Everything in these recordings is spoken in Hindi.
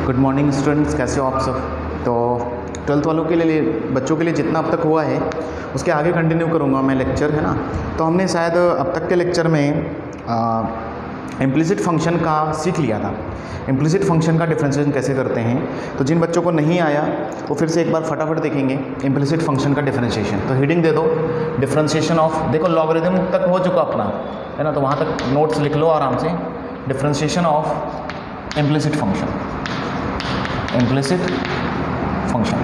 गुड मॉर्निंग स्टूडेंट्स, कैसे हो आप सब। तो 12th वालों के लिए, बच्चों के लिए जितना अब तक हुआ है उसके आगे कंटिन्यू करूँगा मैं लेक्चर, है ना। तो हमने शायद अब तक के लेक्चर में इम्प्लिसिट फंक्शन का सीख लिया था। इम्प्लिसिट फंक्शन का डिफरेंशिएशन कैसे करते हैं, तो जिन बच्चों को नहीं आया वो फिर से एक बार फटाफट देखेंगे इम्प्लिसिट फंक्शन का डिफरेंशिएशन। तो हेडिंग दे दो डिफरेंशिएशन ऑफ, देखो लॉगरिथम तक हो चुका अपना, है ना, तो वहाँ तक नोट्स लिख लो आराम से। Differentiation of implicit function, implicit function,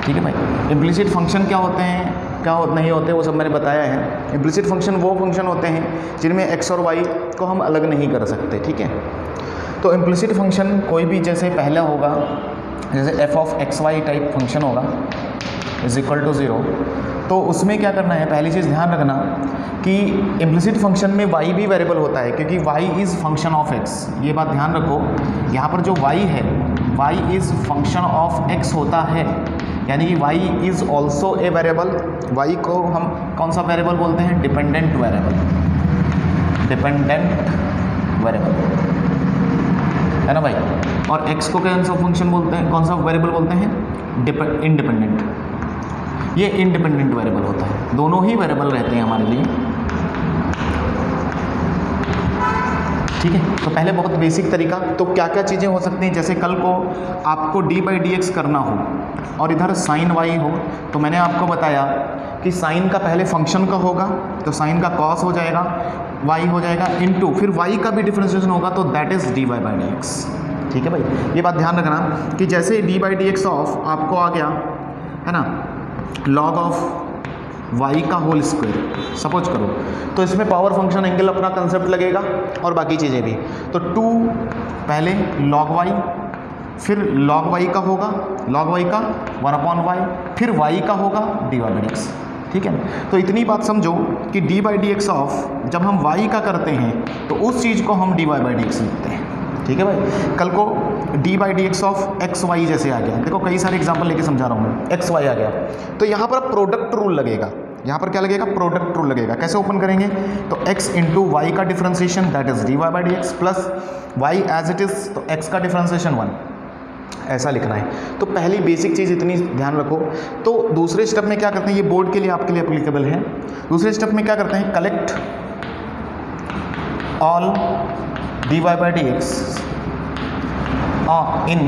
ठीक है भाई। इम्प्लिसिट फंक्शन क्या होते हैं, क्या नहीं होते, वो सब मैंने बताया है। इम्प्लिसिट फंक्शन वो फंक्शन होते हैं जिनमें एक्स और वाई को हम अलग नहीं कर सकते, ठीक है। तो इम्प्लिसिट फंक्शन कोई भी जैसे पहला होगा, जैसे F of x Y type function होगा इज इक्वल टू 0, तो उसमें क्या करना है, पहली चीज़ ध्यान रखना कि इम्प्लिसिट फंक्शन में y भी वेरिएबल होता है, क्योंकि y is function of x। ये बात ध्यान रखो, यहाँ पर जो y है y is function of x होता है, यानी कि y is also a variable. y को हम कौन सा वेरिएबल बोलते हैं, डिपेंडेंट वेरिएबल, डिपेंडेंट वेरिएबल, है ना भाई। और x को कौन सा फंक्शन बोलते हैं, कौन सा वेरिएबल बोलते हैं, इंडिपेंडेंट। ये इंडिपेंडेंट वेरिएबल होता है, दोनों ही वेरिएबल रहते हैं हमारे लिए, ठीक है। तो पहले बहुत बेसिक तरीका, तो क्या क्या चीज़ें हो सकती हैं, जैसे कल को आपको d/dx करना हो और इधर साइन y हो, तो मैंने आपको बताया कि साइन का पहले फंक्शन का होगा तो साइन का कॉस हो जाएगा, y हो जाएगा इनटू, फिर y का भी डिफरेंशिएशन होगा तो दैट इज़ dy/dx, ठीक है भाई। ये बात ध्यान रखना कि जैसे d/dx ऑफ आपको आ गया, है ना, लॉग ऑफ y का होल स्क्वायर सपोज करो, तो इसमें पावर फंक्शन एंगल अपना कंसेप्ट लगेगा और बाकी चीज़ें भी। तो 2 पहले log y, फिर log y का होगा, log y का 1/y, फिर y का होगा dy/dx, ठीक है। तो इतनी बात समझो कि d/dx ऑफ जब हम y का करते हैं तो उस चीज़ को हम dy/dx लिखते हैं, ठीक है भाई। कल को d/dx ऑफ एक्स वाई जैसे आ गया, देखो कई सारे एग्जांपल लेके समझा रहा हूँ मैं, एक्स वाई आ गया, तो यहाँ पर प्रोडक्ट रूल लगेगा। यहाँ पर क्या लगेगा, प्रोडक्ट रूल लगेगा। कैसे ओपन करेंगे, तो x इंटू वाई का differentiation that is dy/dx plus y as it is, तो x का डिफरेंशिएशन 1, ऐसा लिखना है। तो पहली बेसिक चीज़ इतनी ध्यान रखो। तो दूसरे स्टेप में क्या करते हैं, ये बोर्ड के लिए आपके लिए एप्लीकेबल है। दूसरे स्टेप में क्या करते हैं, collect all dy/dx in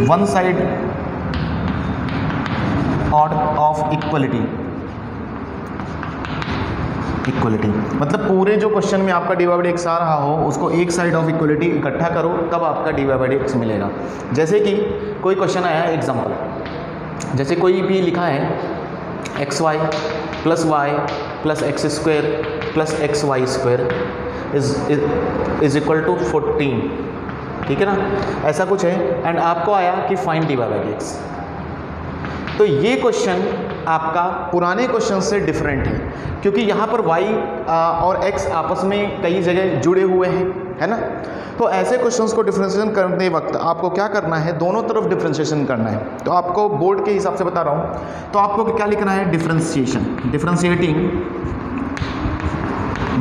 one side odd of equality, मतलब पूरे जो क्वेश्चन में आपका dy/dx आ रहा हो उसको एक साइड ऑफ इक्वलिटी इकट्ठा करो, तब आपका dy/dx मिलेगा। जैसे कि कोई क्वेश्चन आया है, एग्जांपल जैसे कोई भी लिखा है xy plus y plus x square plus x y square is equal to 14, ठीक है ना, ऐसा कुछ है। एंड आपको आया कि फाइंड dy/dx, तो ये क्वेश्चन आपका पुराने क्वेश्चन से डिफरेंट है, क्योंकि यहाँ पर y और x आपस में कई जगह जुड़े हुए हैं, है ना। तो ऐसे क्वेश्चंस को डिफरेंशिएशन करते वक्त आपको क्या करना है, दोनों तरफ डिफरेंशिएशन करना है। तो आपको बोर्ड के हिसाब से बता रहा हूँ, तो आपको क्या लिखना है, differentiation, differentiating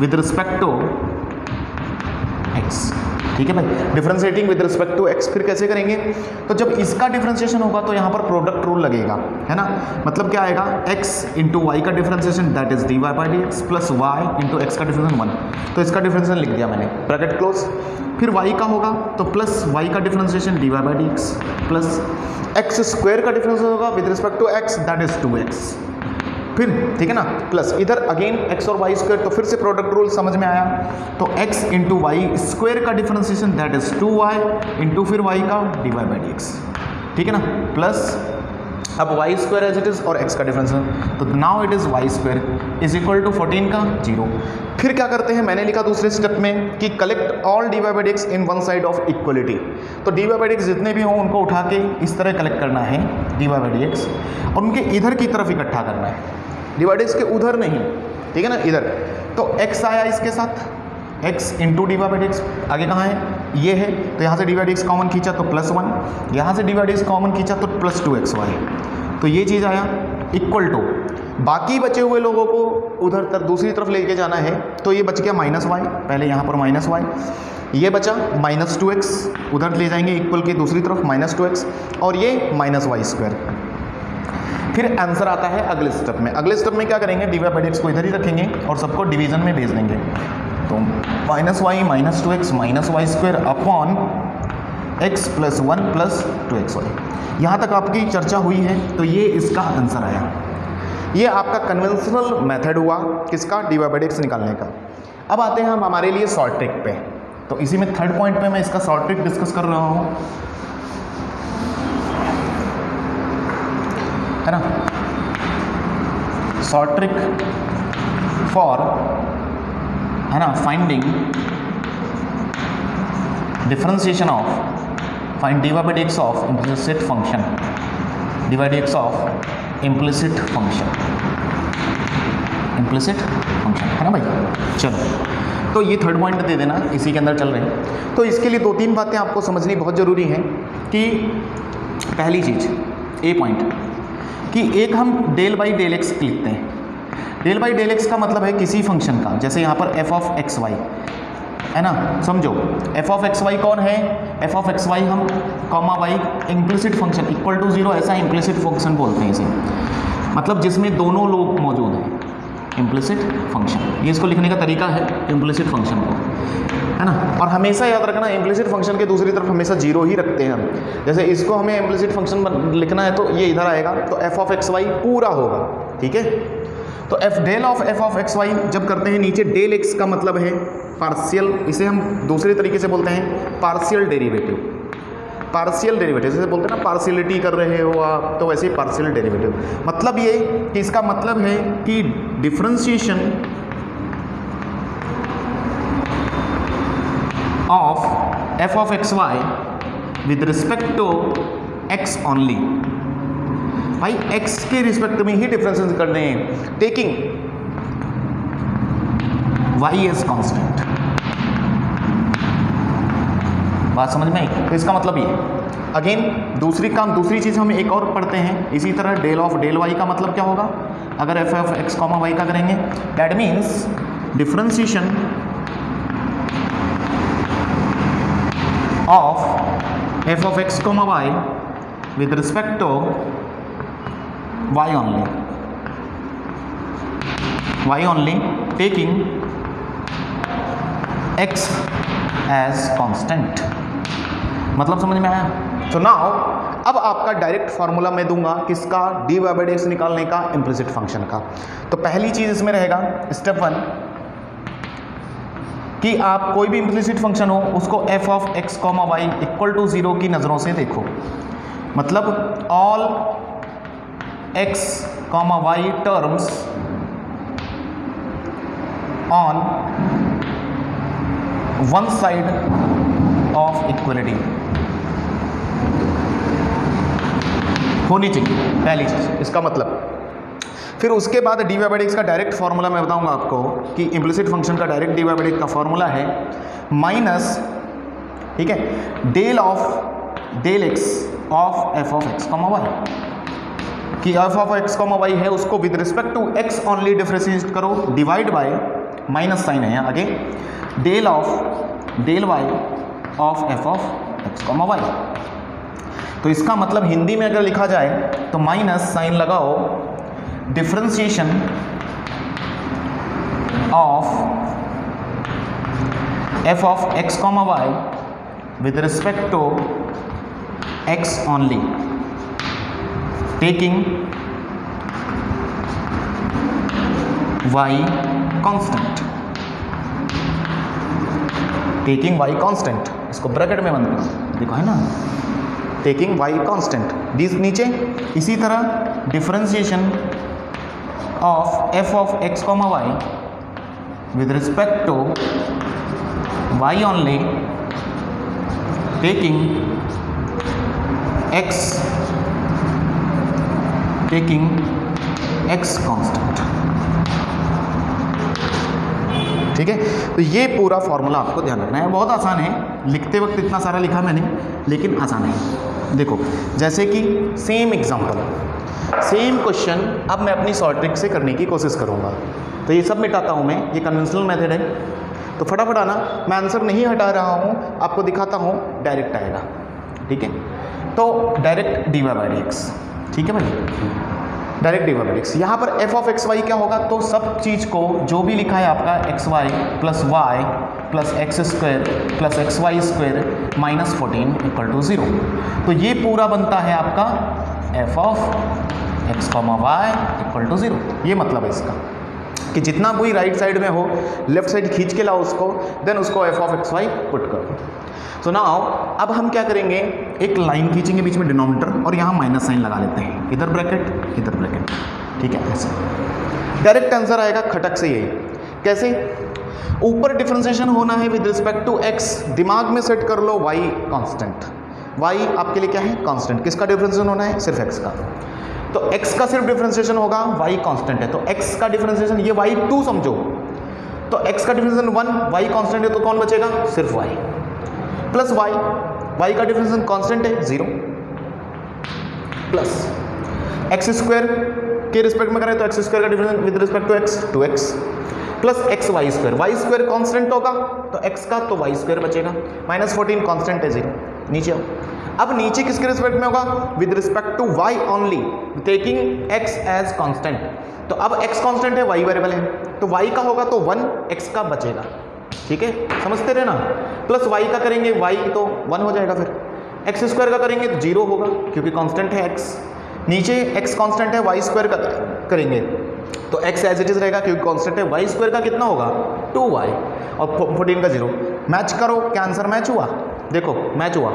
with respect to x, ठीक है भाई, differentiating with respect to x। फिर कैसे करेंगे, तो जब इसका डिफरेंशिएशन होगा तो यहाँ पर प्रोडक्ट रूल लगेगा, है ना। मतलब क्या आएगा, x इंटू वाई का differentiation that is dy/dx plus y into x का डिफरेंशिएशन 1, तो इसका डिफरेंशिएशन लिख दिया मैंने, ब्रैकेट क्लोज। फिर y का होगा तो प्लस y का differentiation dy/dx plus x square का डिफरेंशिएशन होगा with respect to x that is 2x, फिर ठीक है ना, प्लस इधर अगेन x और वाई स्क्वायर, तो फिर से प्रोडक्ट रूल समझ में आया, तो x इंटू वाई स्क्वायर का differentiation that is 2y into फिर y का dy/dx, ठीक है ना, प्लस अब y square as it is और x का डिफरेंशिएशन, तो now it is y square is equal to 14 का 0। फिर क्या करते हैं, मैंने लिखा दूसरे स्टेप में कि collect all dy/dx in one side of equality. तो dy/dx जितने भी हों उनको उठा के इस तरह कलेक्ट करना है dy/dx, और उनके इधर की तरफ इकट्ठा करना है, dy/dx के उधर नहीं, ठीक है ना, इधर। तो x आया इसके साथ, x इंटू dy/dx, आगे कहाँ है, ये है, तो यहाँ से dy/dx कॉमन खींचा तो प्लस 1, यहाँ से dy/dx कॉमन खींचा तो प्लस 2xy, तो ये चीज़ आया इक्वल टू, बाकी बचे हुए लोगों को उधर दूसरी तरफ लेके जाना है, तो ये बच गया -y, पहले यहाँ पर -y, ये बचा -2x, उधर ले जाएंगे इक्वल के दूसरी तरफ -2x, और ये -y²। फिर आंसर आता है अगले स्टेप में। अगले स्टेप में क्या करेंगे, dy/dx को इधर ही रखेंगे और सबको डिवीजन में भेज देंगे। तो -y -2x -y² upon x + 1 + 2xy। यहाँ तक आपकी चर्चा हुई है, तो ये इसका आंसर आया। ये आपका कन्वेंशनल मेथड हुआ किसका, dy/dx निकालने का। अब आते हैं हम हमारे लिए शॉर्ट ट्रिक पे। तो इसी में थर्ड पॉइंट पे मैं इसका शॉर्ट ट्रिक डिस्कस कर रहा हूँ, है ना। शॉर्ट ट्रिक फॉर, है ना, finding differentiation of, find dy/dx of implicit function, dy/dx of implicit function, implicit function, है ना भाई। चलो, तो ये थर्ड पॉइंट दे देना, इसी के अंदर चल रहे हैं। तो इसके लिए 2-3 बातें आपको समझनी बहुत ज़रूरी हैं कि पहली चीज़, ए पॉइंट, कि एक हम del/dx लिखते हैं। del/dx का मतलब है किसी फंक्शन का, जैसे यहाँ पर f(x, y), है ना, समझो f(x, y) कौन है, f(x, y) हम y इम्प्लिसिट फंक्शन = 0, ऐसा इम्प्लिसिट फंक्शन बोलते हैं इसे, मतलब जिसमें दोनों लोग मौजूद हैं, इम्प्लिसिट फंक्शन। ये इसको लिखने का तरीका है इम्प्लिसिट फंक्शन को, है ना। और हमेशा याद रखना, इम्प्लिसिट फंक्शन के दूसरी तरफ हमेशा 0 ही रखते हैं हम। जैसे इसको हमें इम्प्लिसिट फंक्शन लिखना है तो ये इधर आएगा, तो f(x, y) पूरा होगा, ठीक है। तो del(f(x, y) जब करते हैं नीचे, del(x) का मतलब है पार्शियल, इसे हम दूसरे तरीके से बोलते हैं पार्शियल डेरिवेटिव। पार्शियल डेरिवेटिव जैसे बोलते हैं ना, पार्शियलिटी कर रहे हो आप, तो वैसे ही पार्शियल डेरिवेटिव मतलब ये कि इसका मतलब है कि differentiation of f(x, y) with respect to x only. भाई x के रिस्पेक्ट में ही डिफरेंसेस करने हैं, टेकिंग y एज कांस्टेंट। बात समझ में आई? तो इसका मतलब ये, अगेन दूसरी चीज़ हम एक और पढ़ते हैं इसी तरह, del(y) का मतलब क्या होगा, अगर f(x, y) का करेंगे, that means differentiation of f(x, y) with respect to y only, taking x as constant। मतलब समझ में आया? तो नाउ अब आपका डायरेक्ट फार्मूला मैं दूंगा किसका, dy/dx निकालने का, इम्प्लिसिट फंक्शन का। तो पहली चीज इसमें रहेगा स्टेप 1 कि आप कोई भी इम्प्लिसिट फंक्शन हो उसको f(x, y) = 0 की नज़रों से देखो। मतलब all x, y terms on one side of equality होनी चाहिए, पहली चीज इसका मतलब। फिर उसके बाद dy/dx का डायरेक्ट फार्मूला मैं बताऊंगा आपको कि इम्प्लिसिट फंक्शन का डायरेक्ट dy/dx का फार्मूला है माइनस, ठीक है, del(x) ऑफ f(x, y) कि f(x, y) है उसको with respect to x only differentiate करो, डिवाइड बाय, माइनस साइन है यहाँ आगे, del(y) ऑफ f(x, y)। तो इसका मतलब हिंदी में अगर लिखा जाए तो माइनस साइन लगाओ, differentiation of f(x, y) with respect to x only, taking y constant, taking y constant, इसको ब्रैकेट में बंद करो, देखो है ना, टेकिंग y कांस्टेंट, दिस नीचे। इसी तरह differentiation of f(x, y) with respect to y only, taking x constant, ठीक है। तो ये पूरा फॉर्मूला आपको ध्यान रखना है, बहुत आसान है, लिखते वक्त इतना सारा लिखा मैंने, लेकिन आसान है। देखो जैसे कि सेम एग्जांपल, सेम क्वेश्चन अब मैं अपनी शॉर्ट ट्रिक से करने की कोशिश करूंगा। तो ये सब मिटाता हूं मैं, ये कन्वेंशनल मेथड है। तो फटाफट आना, मैं आंसर नहीं हटा रहा हूँ, आपको दिखाता हूँ, डायरेक्ट आएगा। ठीक है, तो direct dy by d x. ठीक है भाई, direct dy by d x. यहाँ पर f ऑफ एक्स वाई क्या होगा, तो सब चीज़ को जो भी लिखा है आपका x y plus x square plus x y square minus 14 equal to 0। तो ये पूरा बनता है आपका f of x comma y equal to 0। ये मतलब है इसका कि जितना कोई राइट साइड में हो, लेफ्ट साइड खींच के लाओ उसको, देन उसको f of x y put करो। सो नाउ अब हम क्या करेंगे, एक लाइन खींचेंगे बीच में डिनोमिनेटर और यहाँ माइनस साइन लगा लेते हैं, इधर ब्रैकेट इधर ब्रैकेट। ठीक है, ऐसे डायरेक्ट आंसर आएगा खटक से। यही कैसे, ऊपर डिफरेंशिएशन होना है विद रिस्पेक्ट टू x, दिमाग में सेट कर लो y कांस्टेंट, y आपके लिए क्या है कांस्टेंट, किसका डिफरेंशिएशन होना है, सिर्फ x का। तो x का सिर्फ डिफरेंशिएशन होगा, y कांस्टेंट है, तो x का डिफरेंशिएशन ये y2 समझो, तो x का डिफरेंशिएशन 1, y कांस्टेंट है, तो कौन बचेगा, सिर्फ y प्लस y का डिफरेंशिएशन कांस्टेंट है 0 प्लस एक्स स्क्वायर के रिस्पेक्ट में करें तो एक्स स्क्वायर का differentiation with respect to x 2x plus x y square constant होगा तो x का, तो y स्क्वायर बचेगा, माइनस 14 कांस्टेंट है 0। नीचे आओ, अब नीचे किसके रिस्पेक्ट में होगा, with respect to y only, taking x as constant. तो अब x कांस्टेंट है, y वेरिएबल है, तो y का होगा तो 1, x का बचेगा। ठीक है, समझते रहे ना, प्लस y का करेंगे y तो 1 हो जाएगा, फिर एक्स स्क्वायर का करेंगे तो 0 होगा क्योंकि कांस्टेंट है x, नीचे x कांस्टेंट है, y स्क्वायर का करेंगे तो x एज इट इज रहेगा क्योंकि कांस्टेंट है, y स्क्वायर का कितना होगा 2y और 14 का 0। मैच करो, क्या आंसर मैच हुआ, देखो मैच हुआ,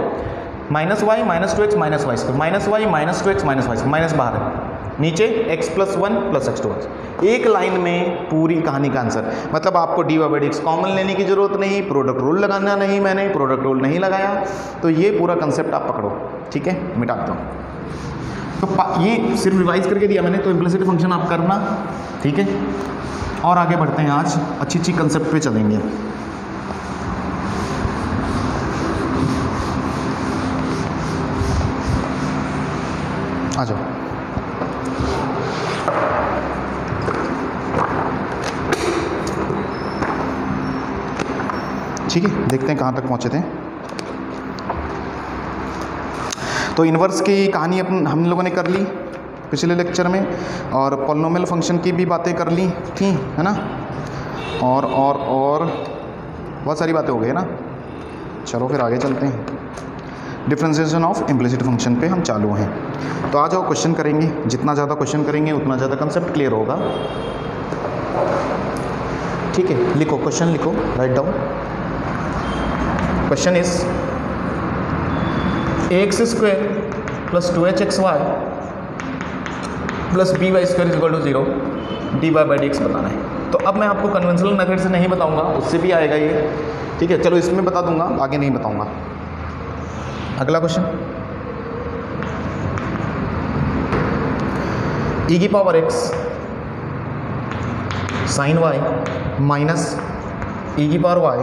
minus y minus 2x minus y square, minus y minus 2x minus y square, minus बाहर है, नीचे x plus 1 plus x 2x। एक लाइन में पूरी कहानी का आंसर। मतलब आपको dy by d x common लेने की जरूरत नहीं, प्रोडक्ट रूल लगाना नहीं, मैंने प्रोडक्ट रूल नहीं लगाया, तो ये पूरा कंसेप्ट आप पकड़ो। ठीक है, मिटा दो। तो ये सिर्फ रिवाइज करके दिया मैंने, तो इम्प्लिसिट फंक्शन आप करना। ठीक है, और आगे बढ़ते हैं, आज अच्छी अच्छी कंसेप्ट पे चलेंगे। आ जाओ, ठीक है, देखते हैं कहाँ तक पहुँचे थे। तो इन्वर्स की कहानी अपन हम लोगों ने कर ली पिछले लेक्चर में, और पॉलिनोमियल फंक्शन की भी बातें कर ली थी, है ना, और बहुत सारी बातें हो गई है ना। चलो फिर आगे चलते हैं, डिफरेंशिएशन ऑफ इम्प्लिसिट फंक्शन पे हम चालू हैं। तो आ जाओ, क्वेश्चन करेंगे, जितना ज़्यादा क्वेश्चन करेंगे उतना ज़्यादा कंसेप्ट क्लियर होगा। ठीक है, लिखो क्वेश्चन, लिखो, right down. Question is x square plus 2hxy plus by square is equal to 0 dy by d x बताना है। तो अब मैं आपको कन्वेंशनल मेथड से नहीं बताऊंगा, उससे भी आएगा ये। ठीक है, चलो इसमें बता दूंगा, आगे नहीं बताऊंगा। अगला क्वेश्चन, e की power x sine y minus e की power y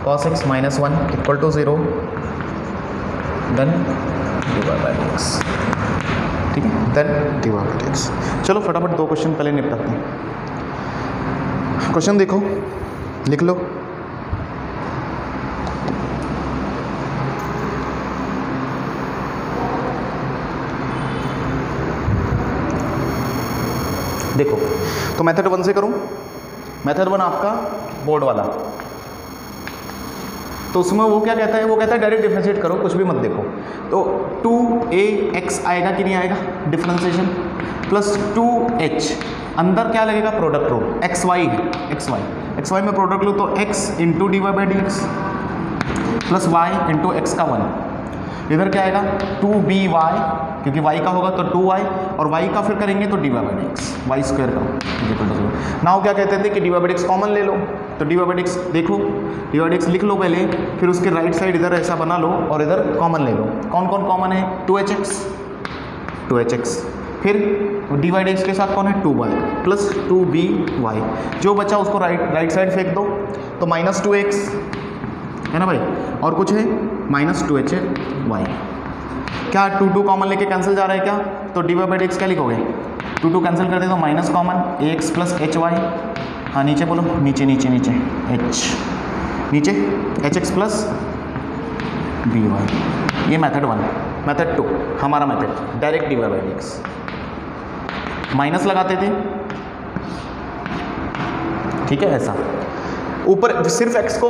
cos x minus 1 equal to 0 then dy by d x. ठीक है, then dy by d x. चलो फटाफट दो क्वेश्चन पहले निपटाते हैं। क्वेश्चन देखो, लिख लो। देखो, तो मेथड 1 से करूं। मेथड 1 आपका बोर्ड वाला, तो उसमें वो क्या कहता है, वो कहता है डायरेक्ट डिफरेंशिएट करो, कुछ भी मत देखो। तो 2ax आएगा कि नहीं आएगा, डिफरेंशिएशन प्लस 2h, अंदर क्या लगेगा, प्रोडक्ट रूल, xy है, xy में प्रोडक्ट लो तो x into dy by d x plus y into x का 1, इधर क्या आएगा 2by, क्योंकि y का होगा तो 2y, और y का फिर करेंगे तो dy by d x, y square करो। नाउ क्या कहते थे कि dy by d x common ले लो, तो dy बाई डी एक्स देखो, dy बाई डी एक्स लिख लो पहले, फिर उसके राइट साइड इधर ऐसा बना लो और इधर कॉमन ले लो। कौन कौन कॉमन है, 2hx, फिर dy बाई डी एक्स के साथ कौन है 2y प्लस 2by, जो बचा उसको राइट साइड फेंक दो, तो माइनस 2x है ना भाई, और कुछ है माइनस 2hy। क्या 2 कॉमन लेके कैंसिल जा रहा है क्या, तो dy बाई डी एक्स क्या लिखोगे, 2 कैंसिल कर दे तो minus common ax plus hy हाँ नीचे बोलो, नीचे नीचे नीचे एच, नीचे h x plus b y. ये मेथड 1। मेथड 2 हमारा method direct d y by d x, minus लगाते थे, ठीक है ऐसा। ऊपर सिर्फ x को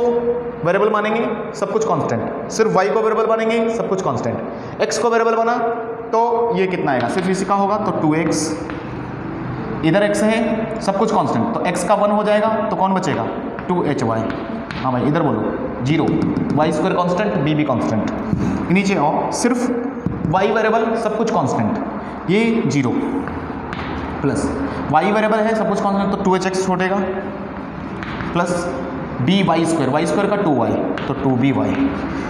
वेरिएबल मानेंगे, सब कुछ कांस्टेंट, सिर्फ y को वेरिएबल मानेंगे, सब कुछ कांस्टेंट। x को वेरिएबल बना तो ये कितना आएगा, सिर्फ इसी का होगा तो 2x, इधर x है, सब कुछ कांस्टेंट, तो x का 1 हो जाएगा तो कौन बचेगा 2hy। हाँ भाई इधर बोलो 0, वाई स्क्वायर कांस्टेंट, b भी कांस्टेंट। नीचे आओ, सिर्फ y वेरिएबल, सब कुछ कांस्टेंट, ये 0 प्लस y वेरिएबल है, सब कुछ कांस्टेंट, तो 2hx छोड़ेगा प्लस बी वाई स्क्वायर का 2y तो 2by।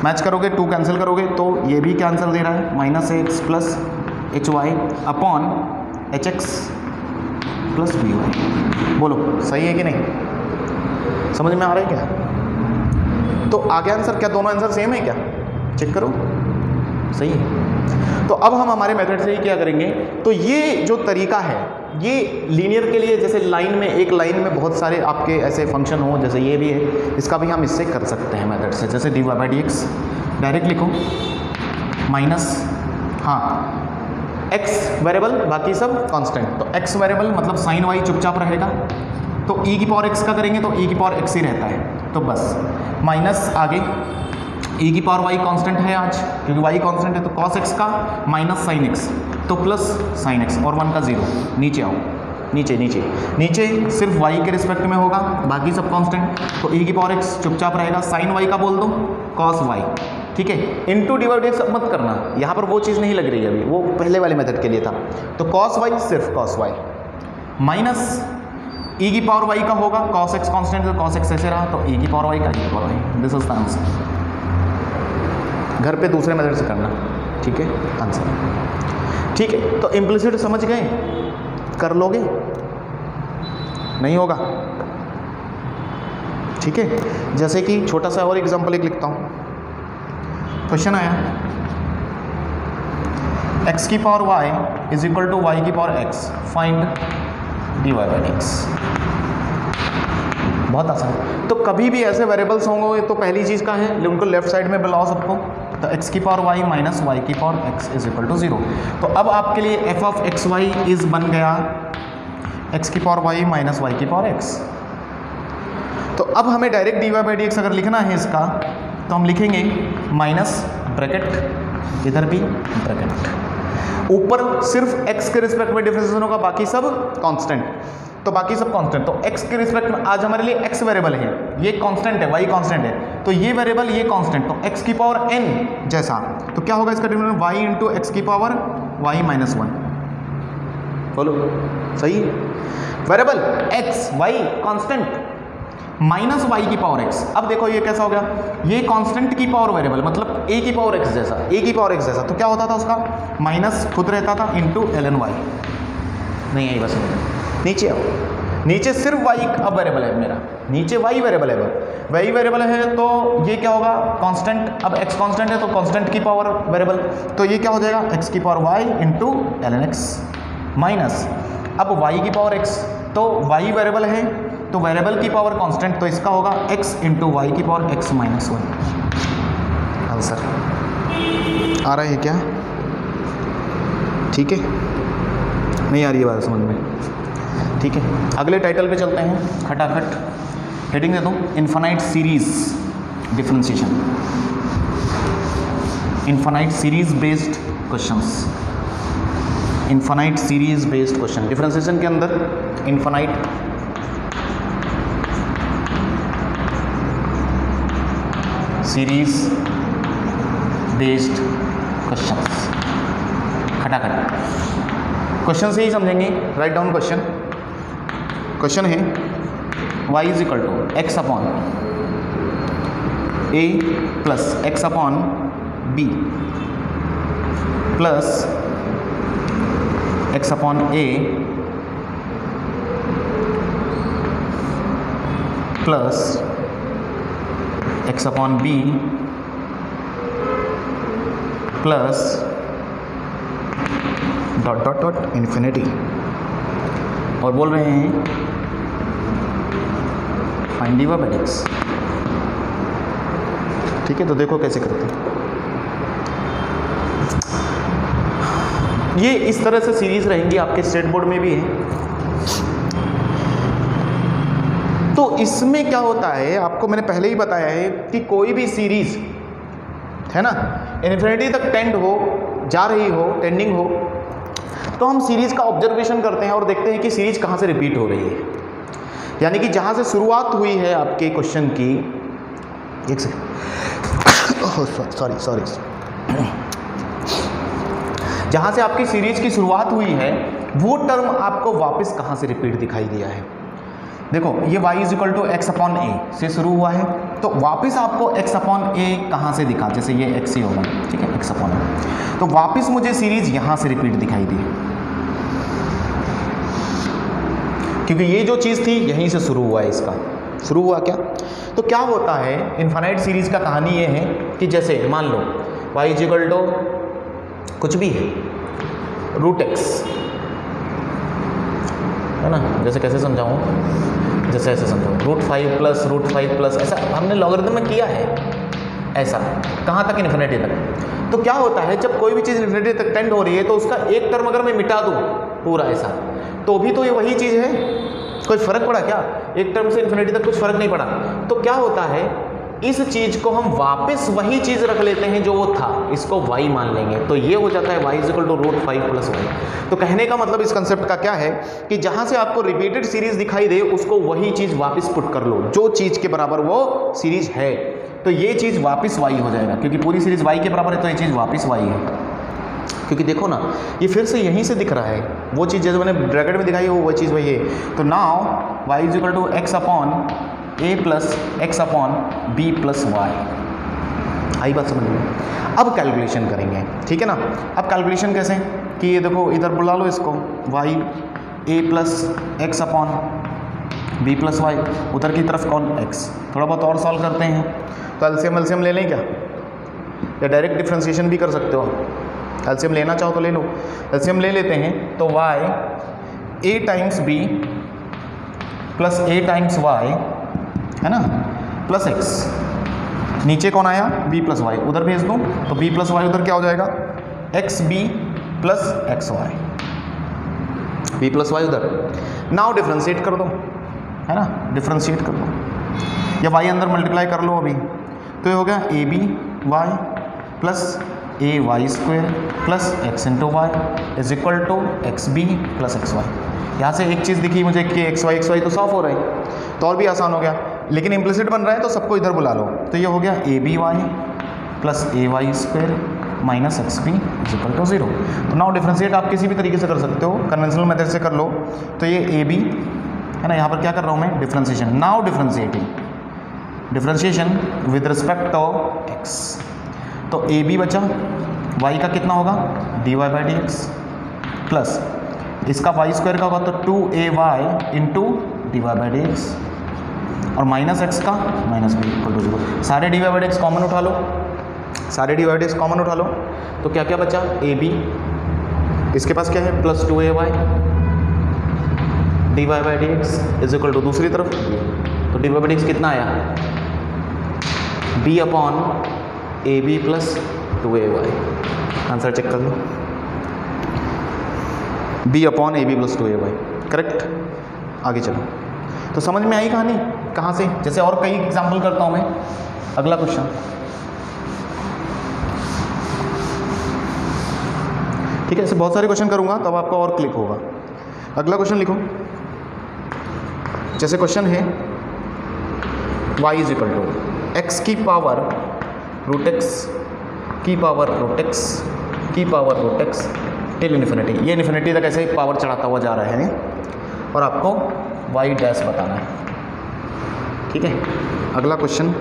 मैच करोगे 2 कैंसिल करोगे तो ये भी कैंसिल दे रहा है, minus x plus h y upon h x plus b y. बोलो सही है कि नहीं, समझ में आ रहा है क्या? तो आगे आंसर क्या, दोनों आंसर सेम है क्या, चेक करो सही है। तो अब हम हमारे मेथड से ही क्या करेंगे, तो ये जो तरीका है ये लीनियर के लिए, जैसे लाइन में, एक लाइन में बहुत सारे आपके ऐसे फंक्शन हो, जैसे ये भी है, इसका भी हम इससे कर सकते हैं मेथड से। जैसे d y by d x direct लिखो, माइनस हाँ एक्स वेरिएबल बाकी सब कांस्टेंट, तो एक्स वेरिएबल मतलब साइन वाई चुपचाप रहेगा, तो ई की पावर एक्स का करेंगे तो ई की पावर एक्स ही रहता है, तो बस माइनस आगे ई की पावर वाई कांस्टेंट है आज, क्योंकि वाई कांस्टेंट है तो कॉस एक्स का माइनस साइन एक्स तो प्लस साइन एक्स और 1 का 0। नीचे आओ, नीचे नीचे नीचे सिर्फ y के रिस्पेक्ट में होगा, बाकी सब कांस्टेंट, तो e की पावर x चुपचाप रहेगा, साइन y का बोल दो cos y, ठीक है। इनटू डिवाइड एक्स अब मत करना, यहाँ पर वो चीज़ नहीं लग रही है अभी, वो पहले वाले मेथड के लिए था। तो cos y सिर्फ cos y माइनस e की पावर y का होगा, cos x कांस्टेंट है तो cos x ऐसे रहा, तो e की पावर y का e की power y। This is the answer. घर पे दूसरे मेथड से करना, ठीक है आंसर, ठीक है। तो इम्प्लिसिट समझ गए, कर लोगे, नहीं होगा, ठीक है। जैसे कि छोटा सा और एग्जांपल एक लिखता हूँ, क्वेश्चन आया x की power y is equal to y की power x, find d y by d x. बहुत आसान। तो कभी भी ऐसे वेरिएबल्स होंगे तो पहली चीज़ का है, उनको लेफ्ट साइड में बुलाओ सबको, तो x की पावर y माइनस वाई की power x is equal to 0। तो अब आपके लिए f of x y is बन गया x की पावर y माइनस वाई की पावर x। तो अब हमें direct d y by d x अगर लिखना है इसका, तो हम लिखेंगे माइनस ब्रैकेट, इधर भी ब्रैकेट, ऊपर सिर्फ x के रिस्पेक्ट में डिफरेंशिएशन होगा, बाकी सब कांस्टेंट, तो बाकी सब कांस्टेंट। तो x के रिस्पेक्ट में आज हमारे लिए x वेरिएबल है, ये कांस्टेंट है, y कांस्टेंट है, तो ये वेरिएबल ये कांस्टेंट, तो x की पावर n जैसा, तो क्या होगा इसका डिफरेंशिएशन y इंटू एक्स की पावर y माइनस 1। बोलो सही। Variable x y constant minus y की पावर x। अब देखो ये कैसा हो गया, ये कांस्टेंट की पावर वेरिएबल मतलब a की पावर x जैसा, a की पावर x जैसा, तो क्या होता था उसका माइनस खुद रहता था इंटू ln y। नहीं आई बस, नीचे आओ, नीचे सिर्फ y अब वेरिएबल है मेरा, नीचे y वेरिएबल है, y वेरिएबल है तो ये क्या होगा कांस्टेंट, अब x कांस्टेंट है तो कांस्टेंट की पावर वेरिएबल, तो ये क्या हो जाएगा x की power y into ln x minus, अब y की पावर x, तो y वेरिएबल है तो वेरिएबल की पावर कांस्टेंट, तो इसका होगा x इंटू वाई की पावर x माइनस 1। आंसर आ रहा है क्या, ठीक है, नहीं आ रही है बात समझ में, ठीक है। अगले टाइटल पे चलते हैं खटाखट, हेडिंग दे दो infinite series differentiation, infinite series based questions, infinite series based question. Differentiation के अंदर इनफाइनाइट सीरीज बेस्ड क्वेश्चंस, खटाखट क्वेश्चन से ही समझेंगे। राइट डाउन क्वेश्चन, क्वेश्चन है y is equal to x upon a plus x upon b plus x upon a plus x upon b plus dot dot dot infinity, और बोल रहे हैं फाइंड dy बाई dx। ठीक है, तो देखो कैसे करते हैं। ये इस तरह से सीरीज रहेंगी, आपके स्टेट बोर्ड में भी है। तो इसमें क्या होता है, आपको मैंने पहले ही बताया है कि कोई भी सीरीज है ना, इन्फिनिटी तक टेंड हो, जा रही हो, टेंडिंग हो, तो हम सीरीज का ऑब्जर्वेशन करते हैं और देखते हैं कि सीरीज कहाँ से रिपीट हो रही है। यानी कि जहाँ से शुरुआत हुई है आपके क्वेश्चन की, एक सेकंड, सॉरी, जहाँ से आपकी सीरीज की शुरुआत हुई है वो टर्म आपको वापस कहाँ से रिपीट दिखाई दिया है। देखो ये y equal to x upon a से शुरू हुआ है, तो वापस आपको x अपॉन ए कहाँ से दिखा, जैसे ये x ही होगा, ठीक है, x अपॉन ए, तो वापस मुझे सीरीज यहाँ से रिपीट दिखाई दी, क्योंकि ये जो चीज़ थी यहीं से शुरू हुआ है, इसका शुरू हुआ क्या। तो क्या होता है इनफाइनाइट सीरीज का कहानी ये है कि जैसे मान लो y इक्वल टू कुछ भी है, रूट x है ना, जैसे कैसे समझाऊँ, जैसे ऐसे समझाऊँ, रूट फाइव प्लस ऐसा हमने लॉगरिथम में किया है, ऐसा कहाँ तक, इन्फिनिटी तक। तो क्या होता है जब कोई भी चीज़ इन्फिनिटी तक टेंड हो रही है तो उसका एक टर्म अगर मैं मिटा दूँ पूरा ऐसा, तो भी तो ये वही चीज़ है, कोई फ़र्क पड़ा क्या, एक टर्म से इन्फिनिटी तक कुछ फ़र्क नहीं पड़ा। तो क्या होता है इस चीज़ को हम वापस वही चीज़ रख लेते हैं जो वो था, इसको y मान लेंगे, तो ये हो जाता है y equal to root 5 plus y। तो कहने का मतलब इस कंसेप्ट का क्या है कि जहाँ से आपको रिपीटेड सीरीज दिखाई दे उसको वही चीज़ वापस पुट कर लो जो चीज़ के बराबर वो सीरीज है, तो ये चीज़ वापस y हो जाएगा, क्योंकि पूरी सीरीज y के बराबर है तो ये चीज़ वापस y है। क्योंकि देखो ना ये फिर से यहीं से दिख रहा है, वो चीज़ जैसे मैंने ब्रैकेट में दिखाई हो वो चीज़ वही है। तो now y equal to x upon a plus x upon b plus y. आई बात समझ में। अब कैलकुलेशन करेंगे, ठीक है ना। अब कैलकुलेशन कैसे कि ये देखो इधर बुला लो इसको, y a plus x upon b plus y, उधर की तरफ कौन x। थोड़ा बहुत और सॉल्व करते हैं, तो एलसीएम ले लें क्या, या डायरेक्ट डिफ्रेंशिएशन भी कर सकते हो, एलसीएम लेना चाहो तो ले लो। एलसीएम ले लेते हैं तो y a times b plus a times y है ना, प्लस x, नीचे कौन आया b प्लस वाई, उधर भेज दूँ तो b प्लस वाई उधर क्या हो जाएगा, x b plus x y, b plus y उधर। नाउ डिफ्रेंशिएट कर दो, है ना, डिफ्रेंशिएट कर दो या y अंदर मल्टीप्लाई कर लो अभी, तो ये हो गया a b y plus a y square plus x into y is equal to x b plus x y. यहाँ से एक चीज़ दिखी मुझे कि एक्स वाई तो सॉल्व हो रहा है, तो और भी आसान हो गया, लेकिन इम्प्लिसिट बन रहा है तो सबको इधर बुला लो, तो ये हो गया a b y plus a y square minus x b is equal to 0। तो नाउ डिफ्रेंशिएट आप किसी भी तरीके से कर सकते हो, कन्वेंशनल मेथड से कर लो, तो ये ए बी है ना, यहाँ पर क्या कर रहा हूँ मैं, differentiation. Now differentiation with respect to x, तो ए बी बचा, वाई का कितना होगा d y by d x, plus इसका वाई स्क्वायर का होगा तो 2ay into d y by d x, और माइनस एक्स का माइनस बी इक्वल टू 0। सारे d y by d x common उठा लो, सारे d y d x common उठा लो, तो क्या क्या बचा, ए बी, इसके पास क्या है plus 2ay d y by d x is equal to दूसरी तरफ b, तो d y by d x कितना आया, b upon a b plus 2ay। Answer check कर लो, b upon a b plus 2ay, correct. आगे चलो, तो समझ में आई कहानी कहाँ से, जैसे और कई एग्जाम्पल करता हूँ मैं। अगला क्वेश्चन, ठीक है, ऐसे बहुत सारे क्वेश्चन करूँगा तब आपका और क्लिक होगा। अगला क्वेश्चन लिखो, जैसे क्वेश्चन है y is equal to x की पावर रूट एक्स की पावर रूट एक्स की power root x till infinity. ये इन्फिनिटी तक ऐसे ही पावर चढ़ाता हुआ जा रहा है और आपको y डैश बताना है, ठीक है। अगला question,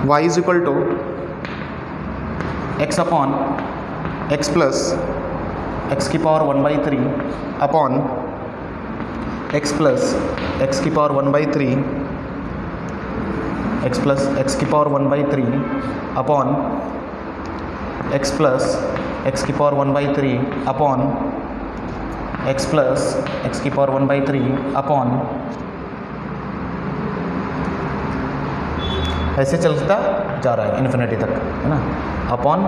y is equal to x upon x plus x की power 1/3 upon x plus x की पावर 1/3 एक्स प्लस एक्स की power 1/3 upon x plus x की power 1/3 upon x plus x की पावर 1/3 अपॉन ऐसे चलता जा रहा है इन्फिनिटी तक, है ना, अपॉन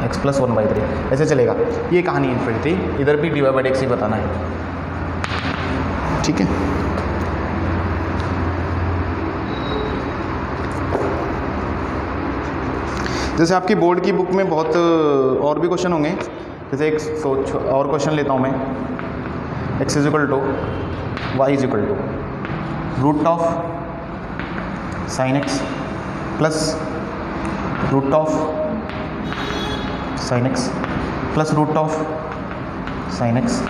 x प्लस 1/3 ऐसे चलेगा। ये कहानी इन्फिनिटी, इधर भी dy/dx ही बताना है, ठीक है। जैसे आपकी बोर्ड की बुक में बहुत और भी क्वेश्चन होंगे, जैसे एक और क्वेश्चन लेता हूँ मैं, x is equal to y is equal to root of sine x plus root of sine x plus root of sine x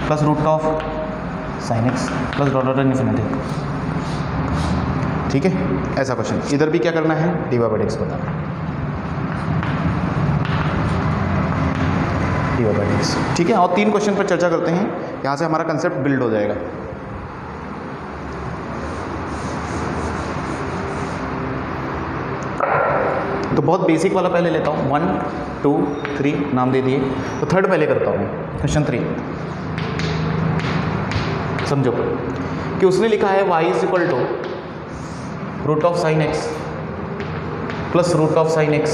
plus root of sine x plus dot dot infinity, ठीक है। ऐसा क्वेश्चन, इधर भी क्या करना है, dy/dx बताना है, dy/dx, ठीक है। और 3 क्वेश्चन पर चर्चा करते हैं, यहाँ से हमारा कंसेप्ट बिल्ड हो जाएगा। तो बहुत बेसिक वाला पहले लेता हूँ, 1 2 3 नाम दे दिए, तो थर्ड पहले करता हूँ, क्वेश्चन 3। समझो कि उसने लिखा है y is equal to root of sine x plus root of sine x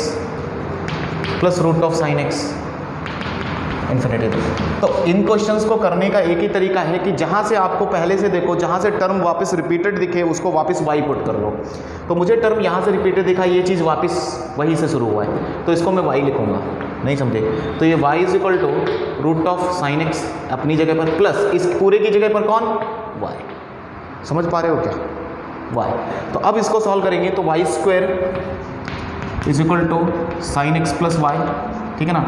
plus root of sine x infinity. तो इन क्वेश्चंस को करने का एक ही तरीका है कि जहाँ से आपको पहले से देखो, जहाँ से टर्म वापस रिपीटेड दिखे उसको वापस y पुट कर लो। तो मुझे टर्म यहाँ से रिपीटेड दिखा, ये चीज़ वापस वहीं से शुरू हुआ है, तो इसको मैं y लिखूंगा, नहीं समझे। तो ये y is equal to root of sine x अपनी जगह पर प्लस इस पूरे की जगह पर कौन, y। समझ पा रहे हो क्या, y। तो अब इसको सॉल्व करेंगे तो y square is equal to sine x plus y, ठीक है ना।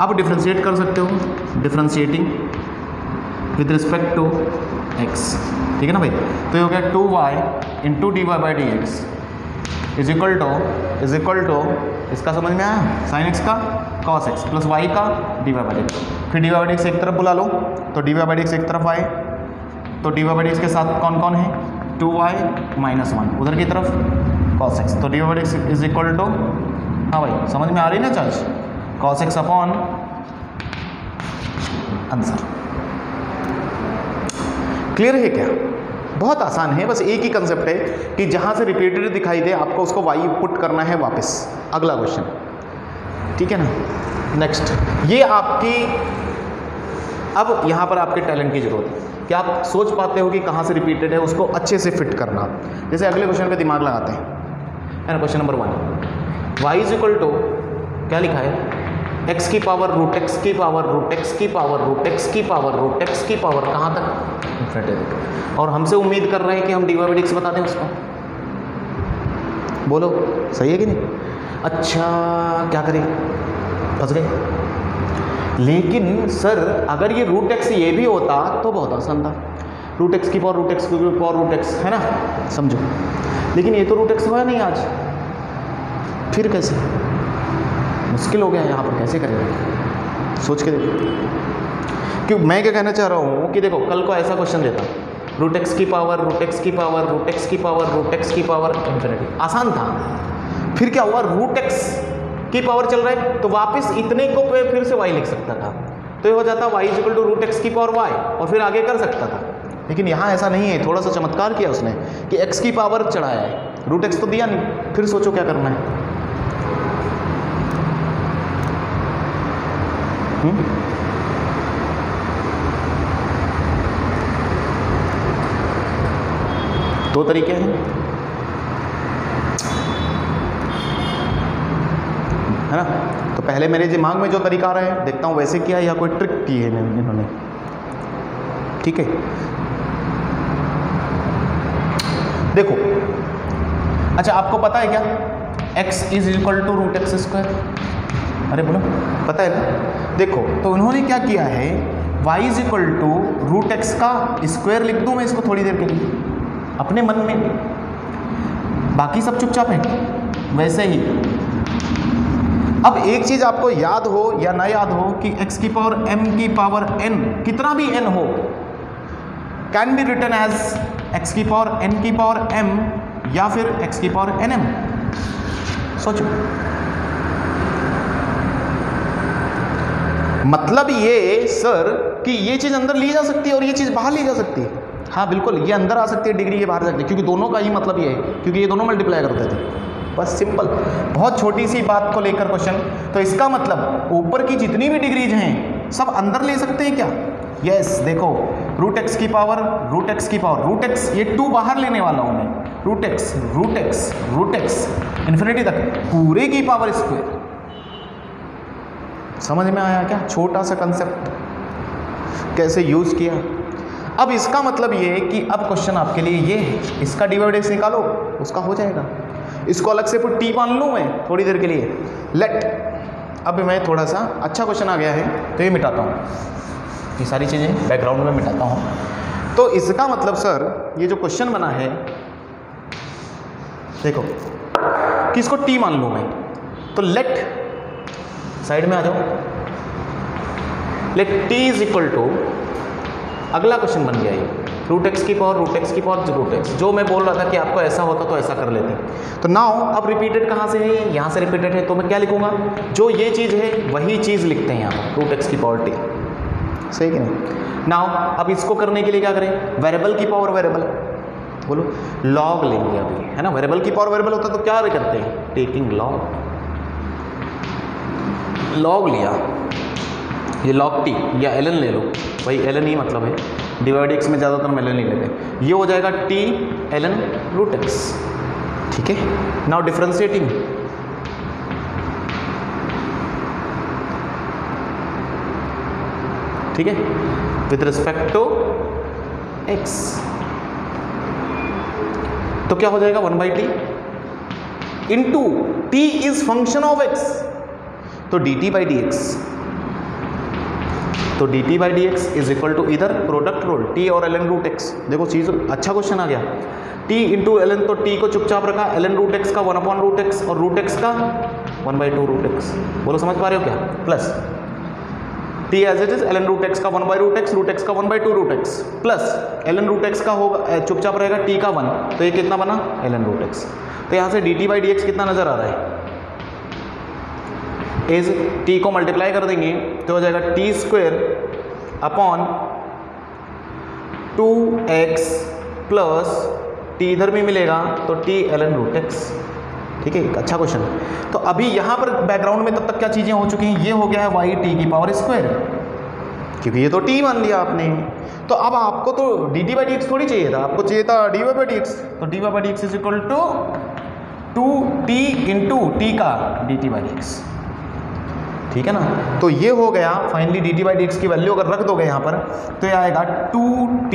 अब डिफ्रेंशिएट कर सकते हो, differentiating with respect to x, ठीक है ना भाई। तो ये हो गया 2y into dy/dx is equal to इसका समझ में आया, साइन x का cos x प्लस y का dy/dx। फिर dy/dx एक तरफ बुला लो, तो dy/dx एक तरफ आए, तो dy/dx के साथ कौन कौन है, 2y माइनस 1 उधर की तरफ cos x, तो dy/dx इज इक्वल टू, हाँ भाई समझ में आ रही ना charge, cos x upon answer. Clear है क्या, बहुत आसान है, बस एक ही कंसेप्ट है कि जहां से रिपीटेड दिखाई दे आपको उसको y पुट करना है वापस। अगला क्वेश्चन, ठीक है ना। नेक्स्ट, ये आपकी, अब यहां पर आपके टैलेंट की जरूरत है कि आप सोच पाते हो कि कहां से रिपीटेड है, उसको अच्छे से फिट करना। जैसे अगले क्वेश्चन पे दिमाग लगाते हैं, है ना। Question number 1, y is equal to क्या लिखा है, x की पावर रूट x की पावर रूट x की पावर रूट x की पावर रूट x की पावर कहाँ तक, इन्फिनिटी। और हमसे उम्मीद कर रहे हैं कि हम dy/dx बता दें उसको। बोलो सही है कि नहीं। अच्छा क्या करें, फंस गए। लेकिन सर अगर ये रूट x ये भी होता तो बहुत आसान था, रूट x की पावर रूट x की पावर रूट x, है ना, समझो। लेकिन ये तो रूट x हुआ नहीं आज, फिर कैसे, मुश्किल हो गया यहाँ पर, कैसे करेंगे, सोच के देखो। क्यों, मैं क्या कहना चाह रहा हूँ कि देखो कल को ऐसा क्वेश्चन देता, रूट x की पावर रूट x की पावर रूट x की पावर रूट x की पावर इन्फिनिटी, आसान था। फिर क्या हुआ, रूट x की पावर चल रहा है तो वापस इतने को फिर से y लिख सकता था, तो ये हो जाता y is equal to root x की पावर y, और फिर आगे कर सकता था। लेकिन यहाँ ऐसा नहीं है, थोड़ा सा चमत्कार किया उसने कि x की पावर चढ़ाया है, रूट x तो दिया नहीं। फिर सोचो क्या करना है, दो तरीके हैं, है ना। तो पहले मेरे दिमाग में जो तरीका आ रहा है देखता हूँ वैसे किया या कोई ट्रिक की है इन्होंने, ठीक है। देखो अच्छा, आपको पता है क्या x is equal to root x square, अरे बोलो पता है ना। देखो तो उन्होंने क्या किया है, y is equal to root x का स्क्वायर लिख दूं मैं इसको थोड़ी देर के लिए अपने मन में, बाकी सब चुपचाप है वैसे ही। अब एक चीज आपको याद हो या ना याद हो कि x की पावर m की पावर n, कितना भी n हो, can be written as x की पावर n की पावर m या फिर x की पावर nm। सोचो, मतलब ये सर कि ये चीज अंदर ली जा सकती है और ये चीज बाहर ली जा सकती है। हाँ बिल्कुल, ये अंदर आ सकती है डिग्री, ये बाहर जा सकती है, क्योंकि दोनों का ही मतलब ये है, क्योंकि ये दोनों मल्टीप्लाई करते थे। बस सिंपल, बहुत छोटी सी बात को लेकर क्वेश्चन। तो इसका मतलब ऊपर की जितनी भी डिग्रीज हैं सब अंदर ले सकते हैं क्या? यस, देखो रूट एक्स की पावर रूट एक्स की पावर रूट एक्स, ये 2 बाहर लेने वाला हूं मैं, root x root x root x infinity तक पूरे की पावर स्क्वायर। समझ में आया क्या? छोटा सा कंसेप्ट कैसे यूज किया। अब इसका मतलब ये है कि अब क्वेश्चन आपके लिए ये है, इसका डिवाइडेड निकालो, उसका हो जाएगा। इसको अलग से टी मान लूँ मैं थोड़ी देर के लिए, लेट। अब मैं थोड़ा सा अच्छा क्वेश्चन आ गया है तो ये मिटाता हूँ, ये सारी चीज़ें बैकग्राउंड में मिटाता हूँ। तो इसका मतलब सर ये जो क्वेश्चन बना है, देखो कि इसको टी मान लूँ मैं, तो लेट, साइड में आ जाओ, let t is equal to, अगला क्वेश्चन बन गया ये, रूट एक्स की पावर रूट एक्स की पावर रूट एक्स। जो मैं बोल रहा था कि आपको ऐसा होता तो ऐसा कर लेते। तो नाउ अब रिपीटेड कहाँ से है? यहाँ से रिपीटेड है, तो मैं क्या लिखूंगा? जो ये चीज़ है वही चीज़ लिखते हैं यहाँ पर, रूट एक्स की पावर टी, सही कि नहीं? नाउ अब इसको करने के लिए क्या करें? वेरिएबल की पावर वेरिएबल, बोलो लॉग लेंगे अभी, है ना? वेरिएबल की पावर वेरिएबल होता तो क्या करते हैं? टेकिंग लॉग, लॉग लिया, ये लॉग टी या एल एन ले लो भाई, एल एन ही मतलब है, डिवाइड एक्स में ज़्यादातर हम एल एन ही लेते, ये हो जाएगा t l n root x, ठीक है। नाउ डिफ्रेंशिएटिंग, ठीक है, विथ रिस्पेक्ट टू एक्स, तो क्या हो जाएगा? 1/t into t is function of x, तो dt बाई डी एक्स, तो dt by d x is equal to इधर प्रोडक्ट रूल t और ln रूट एक्स। देखो चीज अच्छा क्वेश्चन आ गया, t इंटू एल एन, तो t को चुपचाप रखा, ln रूट एक्स का 1/√x और रूट एक्स का 1/2√x। बोलो समझ पा रहे हो क्या? Plus t as it is ln root x का 1/√x, रूट एक्स का 1/2√x, plus ln root x का होगा चुपचाप रहेगा t का 1, तो ये कितना बना? ln root x. तो यहाँ से dt बाई डी एक्स कितना नजर आ रहा है? इज t को मल्टीप्लाई कर देंगे तो हो जाएगा T square upon 2x plus T इधर भी मिलेगा तो t ln रूट एक्स, ठीक है। अच्छा क्वेश्चन। तो अभी यहाँ पर बैकग्राउंड में तब तक क्या चीज़ें हो चुकी हैं? ये हो गया है y t की पावर स्क्वायर, क्योंकि ये तो t मान लिया आपने। तो अब आपको तो dt बाई डी एक्स थोड़ी चाहिए था, आपको चाहिए था dy बाई डी एक्स, तो dy by d x is equal to 2t into t का dt बाई डी एक्स, ठीक है ना। तो ये हो गया finally dt by d x की वैल्यू अगर रख दोगे यहाँ पर तो ये आएगा 2t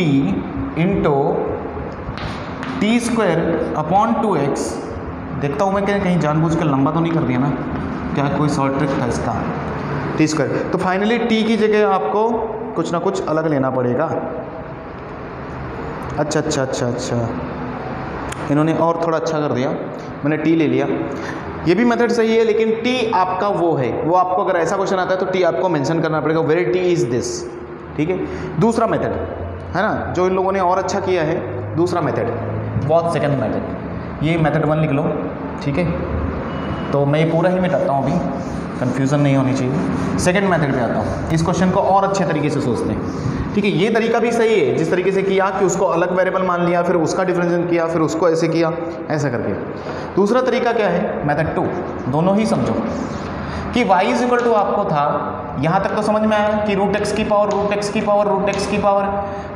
into T square upon 2x। देखता हूँ मैं कहीं जानबूझ कर लंबा तो नहीं कर दिया ना, क्या कोई शॉर्ट ट्रिक था इसका? टी स्क्वायर, तो फाइनली t की जगह आपको कुछ ना कुछ अलग लेना पड़ेगा। अच्छा, इन्होंने और थोड़ा अच्छा कर दिया, मैंने t ले लिया। ये भी मेथड सही है, लेकिन t आपका वो है, वो आपको अगर ऐसा क्वेश्चन आता है तो t आपको मेंशन करना पड़ेगा, वेयर t इज दिस, ठीक है। दूसरा मेथड है ना जो इन लोगों ने और अच्छा किया है, दूसरा मेथड, बहुत सेकंड मेथड, ये मेथड 1 लिख लो, ठीक है। तो मैं ये पूरा ही मिटाता हूँ, अभी कंफ्यूजन नहीं होनी चाहिए। सेकंड मेथड पे आता हूँ, इस क्वेश्चन को और अच्छे तरीके से सोचते हैं, ठीक है। ये तरीका भी सही है, जिस तरीके से किया कि उसको अलग वेरिएबल मान लिया, फिर उसका डिफरेंशिएट किया, फिर उसको ऐसे किया, ऐसा करके। दूसरा तरीका क्या है? मेथड 2, दोनों ही समझो कि y इज इक्वल टू आपको था, यहाँ तक तो समझ में आया कि रूट एक्स की पावर रूट एक्स की पावर रूट एक्स की पावर,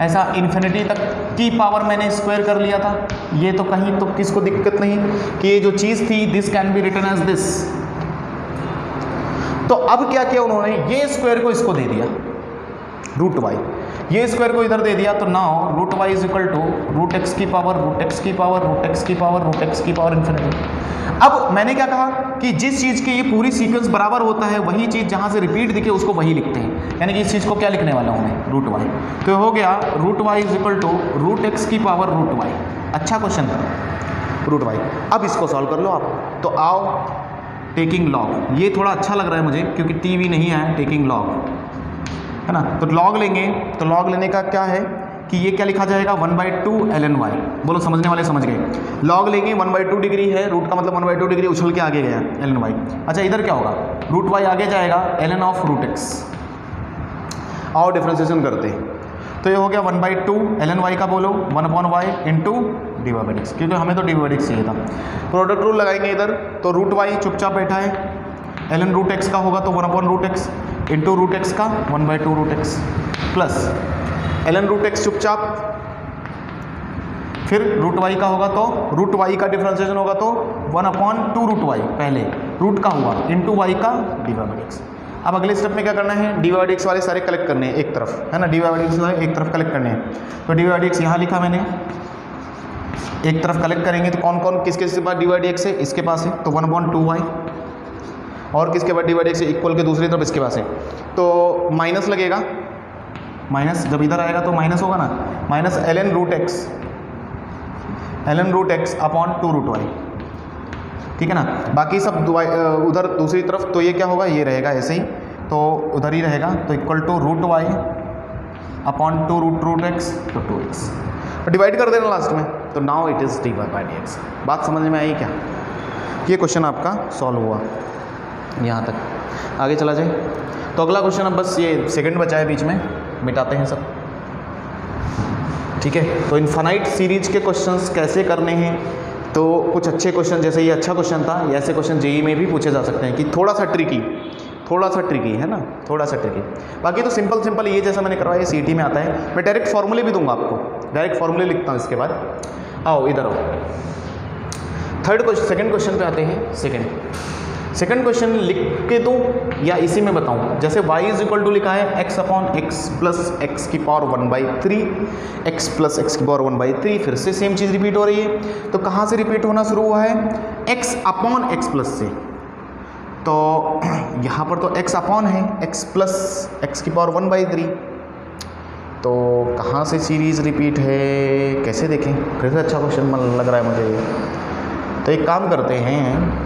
ऐसा इन्फिनिटी तक की पावर मैंने स्क्वायर कर लिया था। ये तो कहीं तो किसको दिक्कत नहीं कि ये जो चीज़ थी this can be written as this. तो अब क्या किया उन्होंने? ये स्क्वायर को इसको दे दिया रूट वाई, ये स्क्वायर को इधर दे दिया, तो now root y is equal to root x की पावर रूट एक्स की पावर रूट एक्स की पावर रूट एक्स की पावर इन्फिनिटी। अब मैंने क्या कहा कि जिस चीज़ की ये पूरी सीक्वेंस बराबर होता है वही चीज़ जहाँ से रिपीट दिखे उसको वही लिखते हैं, यानी कि इस चीज़ को क्या लिखने वाला हूँ मैं? Root y. तो हो गया root y is equal to root x की पावर रूट वाई। अच्छा क्वेश्चन था, रूट वाई। अब इसको सॉल्व कर लो आप, तो आओ टेकिंग लॉग, ये थोड़ा अच्छा लग रहा है मुझे क्योंकि टी भी नहीं आया, टेकिंग लॉग है ना। तो लॉग लेंगे, तो लॉग लेने का क्या है कि ये क्या लिखा जाएगा? 1/2 ln y। बोलो समझने वाले समझ गए। लॉग लेंगे, 1/2 डिग्री है, रूट का मतलब 1/2 डिग्री उछल के आगे गया ln y। अच्छा इधर क्या होगा? रूट y आगे जाएगा ln ऑफ रूट x। आओ डिफ्रेंसिएशन करते हैं, तो ये हो गया 1/2 ln y का, बोलो 1/y into d y by x, क्योंकि हमें तो डी वाई बाई एक्स चाहिए था। प्रोडक्ट रूल लगाएंगे इधर, तो रूट वाई चुपचाप बैठा है, ln रूट एक्स का होगा तो 1 root x into root x का 1/2 root x plus ln root x चुपचाप, फिर रूट वाई का होगा तो रूट वाई का डिफरेंशिएशन होगा तो 1/2 रूट वाई, पहले रूट का हुआ इंटू वाई का डी वाई बाई एक्स। अब अगले स्टेप में क्या करना है, डी वाई बाई एक्स वाले सारे कलेक्ट करने हैं एक तरफ, है ना, डी वाई बाई एक्स वाले एक तरफ कलेक्ट करने हैं। तो डी वाई बाई एक्स यहाँ लिखा मैंने, एक तरफ कलेक्ट करेंगे तो कौन कौन किसके पास डी वाई बाई एक्स है, इसके पास है तो 1/2 वाई, और किसके बाद d y by x equal के दूसरी तरफ इसके पास है, तो माइनस लगेगा, माइनस जब इधर आएगा तो माइनस होगा ना, minus ln root x upon 2 root y, ठीक है ना। बाकी सब उधर दूसरी तरफ तो ये क्या होगा, ये रहेगा ऐसे ही, तो उधर ही रहेगा, तो equal to root y upon 2 root x, तो 2x डिवाइड कर देना लास्ट में, तो now it is d y by d x. बात समझ में आई क्या? ये क्वेश्चन आपका सॉल्व हुआ यहाँ तक। आगे चला जाए तो अगला क्वेश्चन, अब बस ये सेकंड बचा है बीच में, मिटाते हैं सब, ठीक है। तो इनफाइनाइट सीरीज के क्वेश्चंस कैसे करने हैं, तो कुछ अच्छे क्वेश्चन, जैसे ये अच्छा क्वेश्चन था, ऐसे क्वेश्चन जेईई में भी पूछे जा सकते हैं कि थोड़ा सा ट्रिकी है ना, थोड़ा सा ट्रिकी। बाकी तो सिंपल ये जैसा मैंने करवाया सीईटी में आता है। मैं डायरेक्ट फॉर्मूले भी दूंगा आपको, डायरेक्ट फॉर्मूले लिखता हूँ इसके बाद। आओ इधर आओ, सेकंड क्वेश्चन पे आते हैं। सेकंड क्वेश्चन लिख के दूँ या इसी में बताऊँ? जैसे y इज इक्वल टू लिखा है x upon x plus x की पावर 1/3, x प्लस एक्स की पावर 1/3, फिर से सेम चीज़ रिपीट हो रही है। तो कहाँ से रिपीट होना शुरू हुआ है? x अपॉन एक्स प्लस से। तो यहाँ पर तो x अपॉन है, x प्लस एक्स की पावर 1/3, तो कहाँ से सीरीज़ रिपीट है, कैसे देखें? फिर से अच्छा क्वेश्चन लग रहा है मुझे। तो एक काम करते हैं,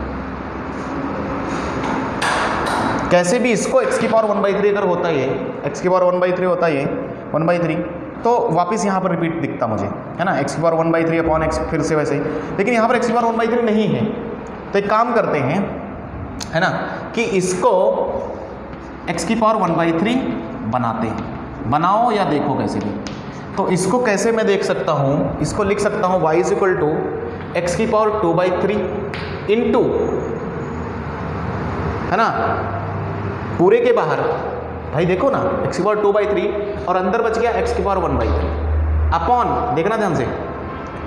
कैसे भी इसको x की पावर 1/3 अगर होता है, x की पावर 1/3 होता है 1/3, तो वापस यहाँ पर रिपीट दिखता मुझे, है ना, x की पावर 1/3 अपॉन x, फिर से वैसे ही। लेकिन यहाँ पर x की पावर 1/3 नहीं है, तो एक काम करते हैं, है ना, कि इसको x की पावर 1/3 बनाते हैं। बनाओ या देखो कैसे भी। तो इसको कैसे मैं देख सकता हूँ, इसको लिख सकता हूँ y is equal to x की पावर 2/3 इंटू, है ना, पूरे के बाहर भाई देखो ना, x की पावर 2/3 और अंदर बच गया x की पावर 1/3 अपॉन, देखना ध्यान से,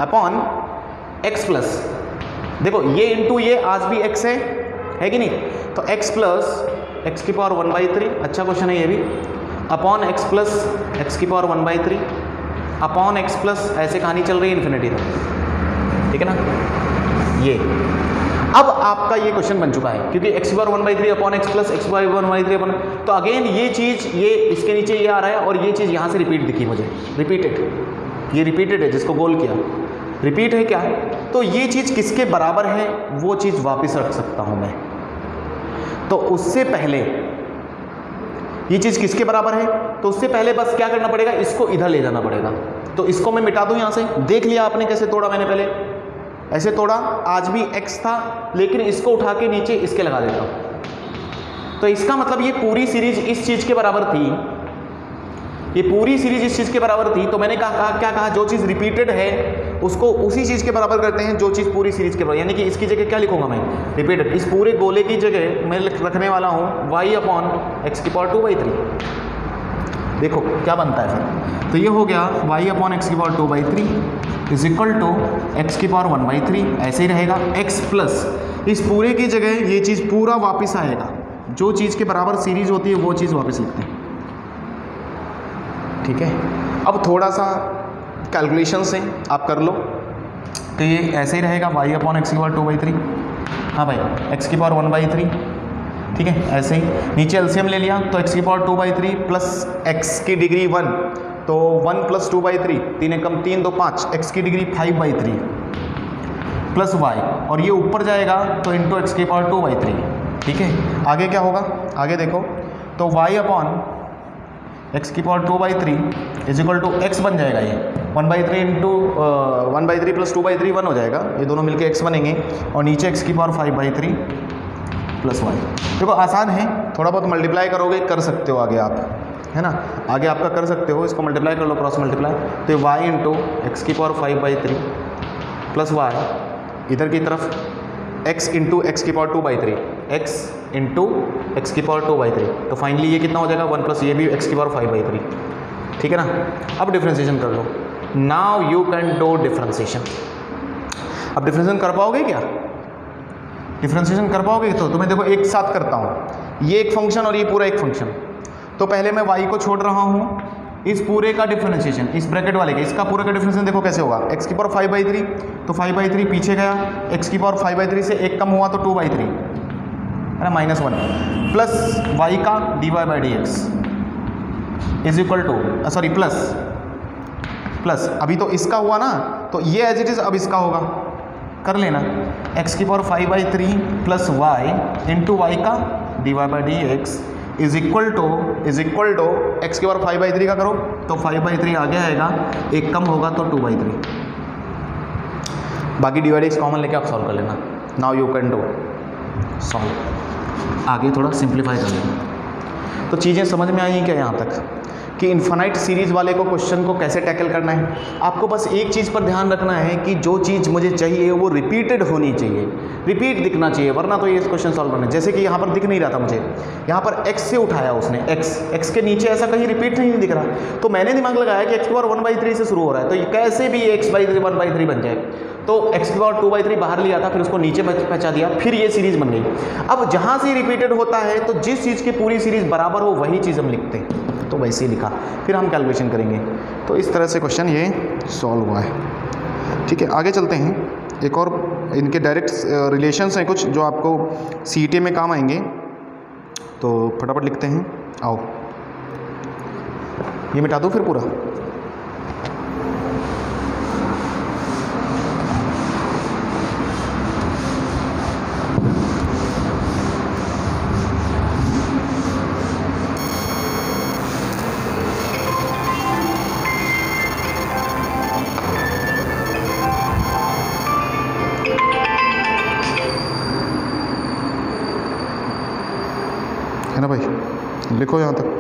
अपॉन x प्लस, देखो ये इंटू ये आज भी x है कि नहीं, तो x प्लस एक्स की पावर 1/3, अच्छा क्वेश्चन है ये भी, अपॉन x प्लस एक्स की पावर 1/3 अपॉन x प्लस, ऐसे कहानी चल रही है इन्फिनिटी तक, ठीक है ना। ये अब आपका ये क्वेश्चन बन चुका है, क्योंकि x की power 1/3 upon x plus x की पावर 1/3 अपॉन, तो अगेन ये चीज़, ये इसके नीचे ये आ रहा है और ये चीज़ यहाँ से रिपीट दिखी मुझे, रिपीटेड, ये रिपीटेड है, जिसको गोल किया रिपीट है क्या, तो ये चीज़ किसके बराबर है वो चीज़ वापस रख सकता हूँ मैं। तो उससे पहले ये चीज़ किसके बराबर है, तो उससे पहले बस क्या करना पड़ेगा, इसको इधर ले जाना पड़ेगा। तो इसको मैं मिटा दूँ यहाँ से, देख लिया आपने कैसे तोड़ा मैंने, पहले ऐसे तोड़ा, आज भी x था, लेकिन इसको उठा के नीचे इसके लगा देता हूँ। तो इसका मतलब ये पूरी सीरीज इस चीज़ के बराबर थी, ये पूरी सीरीज इस चीज़ के बराबर थी। तो मैंने क्या कहा, जो चीज़ रिपीटेड है उसको उसी चीज़ के बराबर करते हैं जो चीज़ पूरी सीरीज के बराबर, यानी कि इसकी जगह क्या लिखूंगा मैं, रिपीटेड। इस पूरे गोले की जगह मैं रखने वाला हूँ y अपॉन एक्स की पावर 2/3। देखो क्या बनता है फिर, तो ये हो गया y अपॉन एक्स की power 2/3 is equal to x की पावर 1/3, ऐसे ही रहेगा। x प्लस इस पूरे की जगह ये चीज़ पूरा वापस आएगा, जो चीज़ के बराबर सीरीज होती है वो चीज़ वापस लिखते हैं, ठीक है। अब थोड़ा सा कैलकुलेशन से आप कर लो, तो ये ऐसे ही रहेगा y अपॉन एक्स की पावर 2/3, हाँ भाई x की पावर 1/3, ठीक है। ऐसे ही नीचे एलसीएम ले लिया, तो x की पावर 2/3 प्लस x की डिग्री 1, तो 1 प्लस 2/3, 3 एकम 3 2 5, x की डिग्री 5/3 प्लस y, और ये ऊपर जाएगा तो इंटू एक्स की पावर 2/3, ठीक है। आगे क्या होगा, आगे देखो, तो y अपॉन एक्स की power 2/3 is equal to x बन जाएगा, ये 1/3 इंटू 1/3 प्लस 2/3 1 हो जाएगा, ये दोनों मिलके x बनेंगे, और नीचे x की पावर 5/3 प्लस y। देखो आसान है, थोड़ा बहुत मल्टीप्लाई करोगे कर सकते हो आगे आप, है ना, आगे आपका कर सकते हो, इसको मल्टीप्लाई कर लो, क्रॉस मल्टीप्लाई, तो y इंटू एक्स की पावर 5/3 प्लस वाई इधर की तरफ x इंटू एक्स की पावर 2/3, x इंटू एक्स की पावर 2/3, तो फाइनली ये कितना हो जाएगा 1 प्लस ये भी x की पावर 5/3, ठीक है ना। अब डिफ्रेंशिएशन कर लो, now you can do differentiation. अब डिफ्रेंशिएशन कर पाओगे क्या? डिफ्रेंशिएशन कर पाओगे? तो मैं देखो एक साथ करता हूँ, ये एक फंक्शन और ये पूरा एक फंक्शन। तो पहले मैं y को छोड़ रहा हूँ, इस पूरे का डिफरेंशिएशन, इस ब्रैकेट वाले का, इसका पूरे का डिफरेंशिएशन देखो कैसे होगा, x की पावर 5/3, तो 5/3 पीछे गया, x की पावर 5/3 से एक कम हुआ तो 2/3 है ना, -1 प्लस y का dy/dx is equal to sorry plus अभी तो इसका हुआ ना, तो ये एज इट इज अब इसका होगा, कर लेना, x की power 5/3 plus y into y का dy/dx is equal to x की पावर 5/3 का करो तो 5/3 आगे आएगा, एक कम होगा तो 2/3, बाकी dy/dx कॉमन लेके आप सॉल्व कर लेना। Now you can do solve, आगे थोड़ा सिंप्लीफाई कर लेना। तो चीज़ें समझ में आई क्या यहाँ तक कि इन्फिनाइट सीरीज़ वाले को क्वेश्चन को कैसे टैकल करना है। आपको बस एक चीज़ पर ध्यान रखना है कि जो चीज़ मुझे चाहिए वो रिपीटेड होनी चाहिए, रिपीट दिखना चाहिए, वरना तो ये क्वेश्चन सॉल्व करना है। जैसे कि यहाँ पर दिख नहीं रहा था मुझे, यहाँ पर x से उठाया उसने, x के नीचे ऐसा कहीं रिपीट नहीं दिख रहा, तो मैंने दिमाग लगाया कि x की पावर 1/3 से शुरू हो रहा है, तो ये कैसे भी x/3 1/3 बन जाए, तो x की पावर 2/3 बाहर लिया था, फिर उसको नीचे पहुँचा दिया, फिर ये सीरीज़ बन गई। अब जहाँ से रिपीटेड होता है तो जिस चीज़ की पूरी सीरीज़ बराबर हो वही चीज़ हम लिखते हैं, तो वैसे ही लिखा, फिर हम कैलकुलेशन करेंगे। तो इस तरह से क्वेश्चन ये सॉल्व हुआ है, ठीक है। आगे चलते हैं, एक और इनके डायरेक्ट रिलेशंस हैं कुछ जो आपको सीईटी में काम आएंगे, तो फटाफट लिखते हैं। आओ ये मिटा दो फिर पूरा, है ना भाई, लिखो यहाँ तक।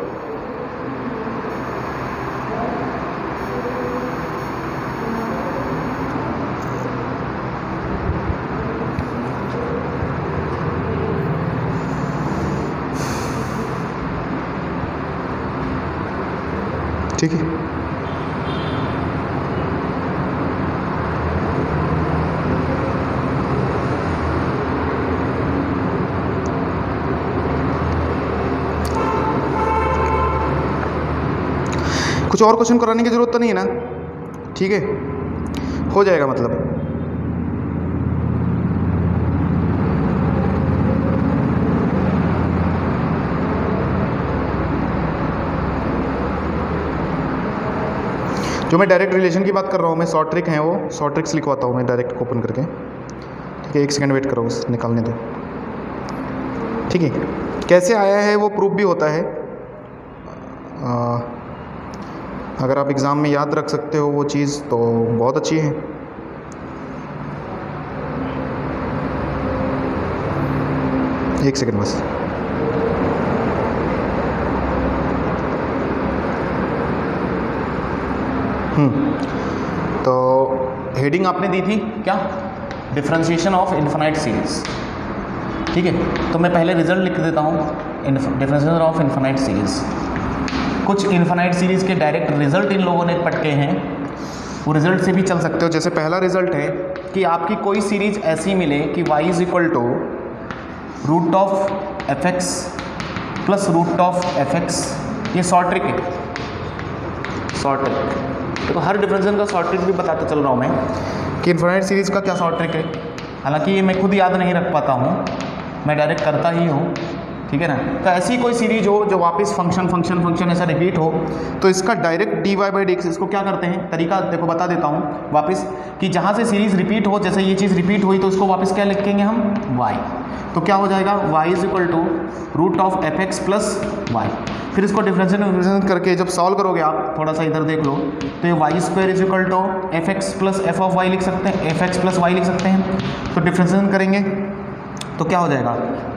ठीक है, कुछ और क्वेश्चन कराने की ज़रूरत तो नहीं है ना, ठीक है, हो जाएगा मतलब। जो मैं डायरेक्ट रिलेशन की बात कर रहा हूँ, मैं शॉर्ट ट्रिक है वो शॉर्ट ट्रिक्स लिखवाता हूँ मैं डायरेक्ट ओपन करके, ठीक है। एक सेकंड वेट करो, बस निकालने दो, ठीक है। कैसे आया है वो प्रूफ भी होता है, अगर आप एग्ज़ाम में याद रख सकते हो वो चीज़ तो बहुत अच्छी है। एक सेकंड बस, तो हेडिंग आपने दी थी क्या, डिफरेंशिएशन ऑफ इनफाइनाइट सीरीज, ठीक है। तो मैं पहले रिजल्ट लिख देता हूँ, डिफरेंशिएशन ऑफ इनफाइनाइट सीरीज। कुछ इनफाइनाइट सीरीज़ के डायरेक्ट रिजल्ट इन लोगों ने पटके हैं, वो रिजल्ट से भी चल सकते हो। जैसे पहला रिजल्ट है कि आपकी कोई सीरीज ऐसी मिले कि y is equal to √f(x) plus √f(x), ये शॉर्ट ट्रिक है, शॉर्ट ट्रिक। देखो हर डिफरेंशिएशन का शॉर्ट ट्रिक भी बताते चल रहा हूँ मैं कि इनफाइनाइट सीरीज़ का क्या शॉर्ट ट्रिक है। हालांकि ये मैं खुद याद नहीं रख पाता हूँ, मैं डायरेक्ट करता ही हूँ, ठीक है ना। तो ऐसी कोई सीरीज हो जो वापस फंक्शन ऐसा रिपीट हो, तो इसका डायरेक्ट dy/dx, इसको क्या करते हैं, तरीका देखो बता देता हूँ वापस, कि जहाँ से सीरीज रिपीट हो, जैसे ये चीज़ रिपीट हुई तो इसको वापस क्या लिखेंगे हम, y। तो क्या हो जाएगा, y is equal to √f(x) plus y। फिर इसको डिफरेंशिएट करके जब सॉल्व करोगे आप, थोड़ा सा इधर देख लो, तो ये y² is equal to f(x) plus f(y) लिख सकते हैं, f(x) प्लस y लिख सकते हैं। तो डिफरेंशिएट करेंगे तो क्या हो जाएगा,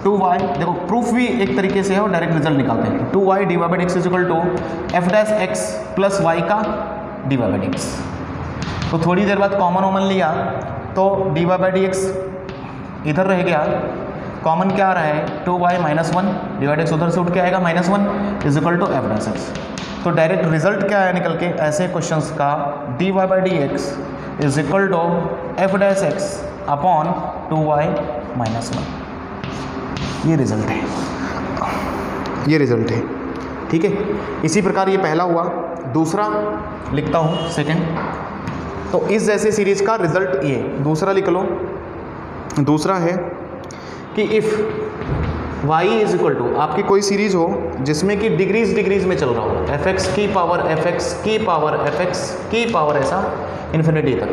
2y, देखो प्रूफ भी एक तरीके से है और डायरेक्ट रिजल्ट निकालते हैं। 2y dy/dx is equal to f' plus y का dy/dx। तो थोड़ी देर बाद कॉमन लिया तो d y by d x इधर रह गया, कॉमन क्या आ रहा है 2y minus one, divide x उधर से उठ के आएगा -1 is equal to f dash x. तो डायरेक्ट रिजल्ट क्या आया निकल के ऐसे क्वेश्चंस का, d y by d x is equal to f dash x upon 2y minus one. ये रिजल्ट है, ये रिजल्ट है। ठीक है, इसी प्रकार ये पहला हुआ। दूसरा लिखता हूँ सेकंड, तो इस जैसे सीरीज का रिजल्ट ये दूसरा लिख लो। दूसरा है कि if y is equal to, आपकी कोई सीरीज हो जिसमें कि डिग्रीज में चल रहा हो, एफ एक्स की पावर एफ एक्स की पावर एफ एक्स की पावर ऐसा इन्फिनिटी तक,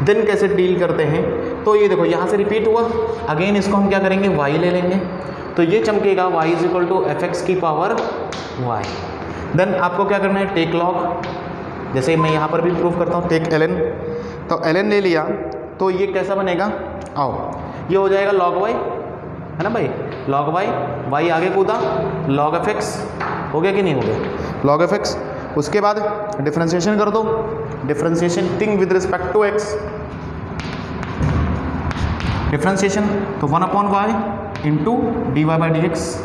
देन कैसे डील करते हैं। तो ये देखो यहाँ से रिपीट हुआ, अगेन इसको हम क्या करेंगे y ले लेंगे, तो ये चमकेगा y is equal to f x की पावर y। देन आपको क्या करना है, टेक लॉग, जैसे मैं यहाँ पर भी प्रूव करता हूँ, टेक ln, तो ln ले लिया तो ये कैसा बनेगा, आओ ये हो जाएगा log y, है ना भाई, log y आगे कूदा, log एफ एक्स हो गया कि नहीं हो गया, log एफ एक्स। उसके बाद डिफ्रेंशिएशन कर दो, differentiation thing with respect to x, differentiation तो 1/y into d y by d x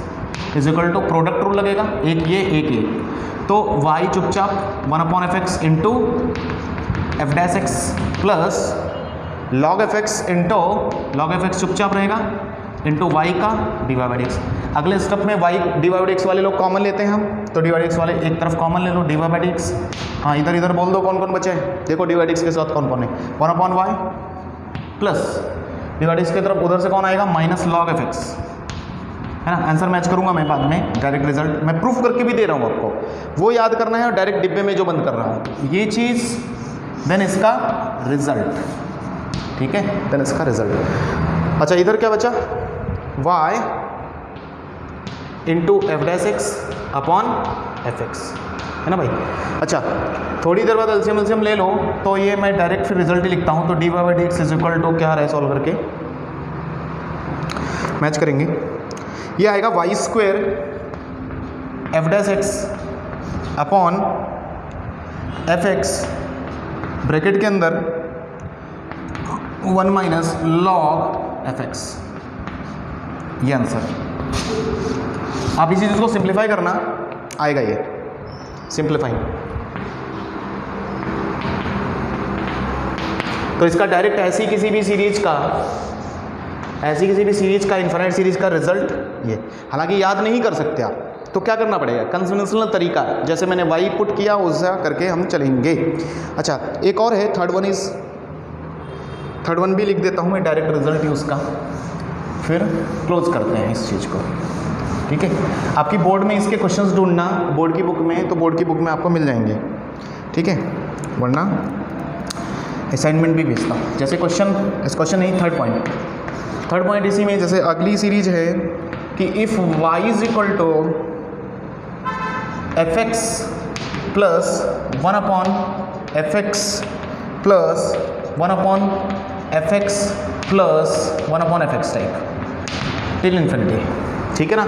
is equal to product rule लगेगा, एक ये, तो y चुपचाप 1/f(x) इंटू f dash x plus log f x into log f x चुपचाप रहेगा इंटू y का d y by d x. अगले स्टेप में y d y by d x वाले लोग कॉमन लेते हैं हम, तो डी वाई डी एक्स वाले एक तरफ कॉमन ले लो, d y by d x. हाँ इधर बोल दो कौन कौन बचे हैं, देखो डी वाई डी एक्स के साथ कौन कौन है, 1/y plus d y d x की तरफ उधर से कौन आएगा, माइनस log एफ एक्स, है ना। आंसर मैच करूंगा मैं बाद में, डायरेक्ट रिजल्ट मैं प्रूफ करके भी दे रहा हूँ आपको, वो याद करना है और डायरेक्ट डिब्बे में जो बंद कर रहा हूँ ये चीज़, देन इसका रिजल्ट। ठीक है, देन इसका रिजल्ट। अच्छा इधर क्या बचा, y into f dash x upon f x, है ना भाई। अच्छा थोड़ी देर बाद एलसीएम ले लो, तो ये मैं डायरेक्ट फिर रिजल्ट ही लिखता हूँ, तो d y by d x is equal to क्या आ रहा है, सॉल्व करके मैच करेंगे, ये आएगा y square f dash x upon f x bracket के अंदर 1 माइनस लॉग एफ एक्स, ये आंसर। आप इसी चीज़ को सिंप्लीफाई करना, आएगा ये सिंप्लीफाई, तो इसका डायरेक्ट ऐसी किसी भी सीरीज का इन्फिनिट सीरीज का रिजल्ट ये। हालांकि याद नहीं कर सकते आप, तो क्या करना पड़ेगा, कन्वेंशनल तरीका जैसे मैंने y पुट किया उसका करके हम चलेंगे। अच्छा एक और है, थर्ड वन भी लिख देता हूँ मैं, डायरेक्ट रिजल्ट यूज़ का, फिर क्लोज करते हैं इस चीज़ को। ठीक है, आपकी बोर्ड में इसके क्वेश्चंस ढूंढना, बोर्ड की बुक में, तो बोर्ड की बुक में आपको मिल जाएंगे। ठीक है, वरना असाइनमेंट भी भेजता हूँ। जैसे क्वेश्चन नहीं, थर्ड पॉइंट इसी में, जैसे अगली सीरीज है कि if y is equal to f x plus 1/f(x) plus 1/f(x) plus 1/f(x) type till infinity. ठीक है ना,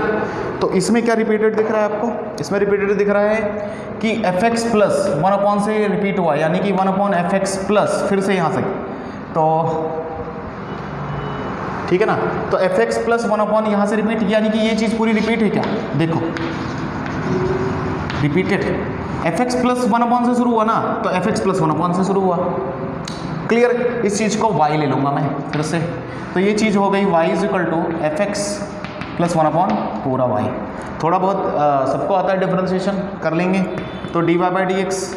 तो इसमें क्या रिपीटेड दिख रहा है आपको, इसमें रिपीटेड दिख रहा है कि f(x) प्लस 1 से रिपीट हुआ, यानी कि 1/f(x) प्लस फिर से यहाँ से, तो ठीक है ना, तो f(x) प्लस 1 यहाँ से रिपीट, यानी कि ये चीज़ पूरी रिपीट है क्या, देखो रिपीटेड, f(x) प्लस 1 से शुरू हुआ ना, तो f(x) प्लस 1 से शुरू हुआ। क्लियर, इस चीज़ को y ले लूँगा मैं फिर से, तो ये चीज़ हो गई y is equal to f(x) plus 1 पूरा y। थोड़ा बहुत सबको आता है डिफरेंशिएशन, कर लेंगे, तो d y by d x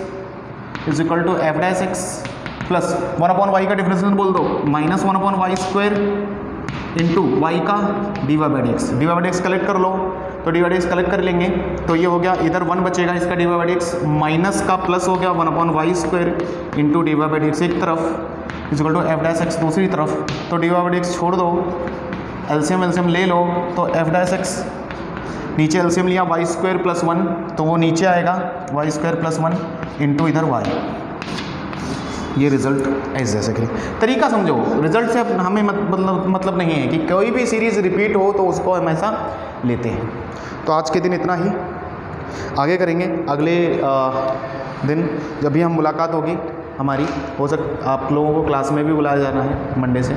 is equal to f dash x plus 1/y का डिफरेंशिएशन बोल दो, minus 1/y square into y का d y by d x. D y by d x collect कर लो, तो d y d x collect कर लेंगे, तो ये हो गया, इधर 1 बचेगा इसका d y by d x, minus का प्लस हो गया 1/y square into d y by d x एक तरफ is equal to f dash x दूसरी तरफ, तो d y by d x छोड़ दो, एलसीएम ले लो, तो एफ डैश एक्स नीचे एलसीएम लिया y स्क्वायर प्लस 1, तो वो नीचे आएगा y स्क्वायर प्लस 1 इंटू इधर y। ये रिजल्ट ऐसे जैसे कि तरीका समझो, रिजल्ट से हमें मतलब नहीं है कि कोई भी सीरीज़ रिपीट हो तो उसको हमेशा लेते हैं। तो आज के दिन इतना ही, आगे करेंगे अगले दिन जब भी हम मुलाकात होगी, हमारी हो आप लोगों को क्लास में भी बुलाया जाना है मंडे से,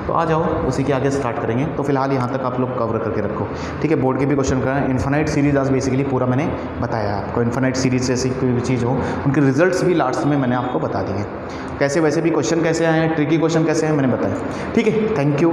तो आ जाओ, उसी के आगे स्टार्ट करेंगे। तो फिलहाल यहाँ तक आप लोग कवर करके रखो, ठीक है। बोर्ड के भी क्वेश्चन कराएं, इन्फिनाइट सीरीज आज बेसिकली पूरा मैंने बताया आपको। इन्फिनाइट सीरीज जैसी कोई भी चीज़ हो, उनके रिजल्ट्स भी लास्ट में मैंने आपको बता दिए। कैसे वैसे भी क्वेश्चन कैसे आए हैं, ट्रिकी क्वेश्चन कैसे हैं मैंने बताया, ठीक है। Thank you.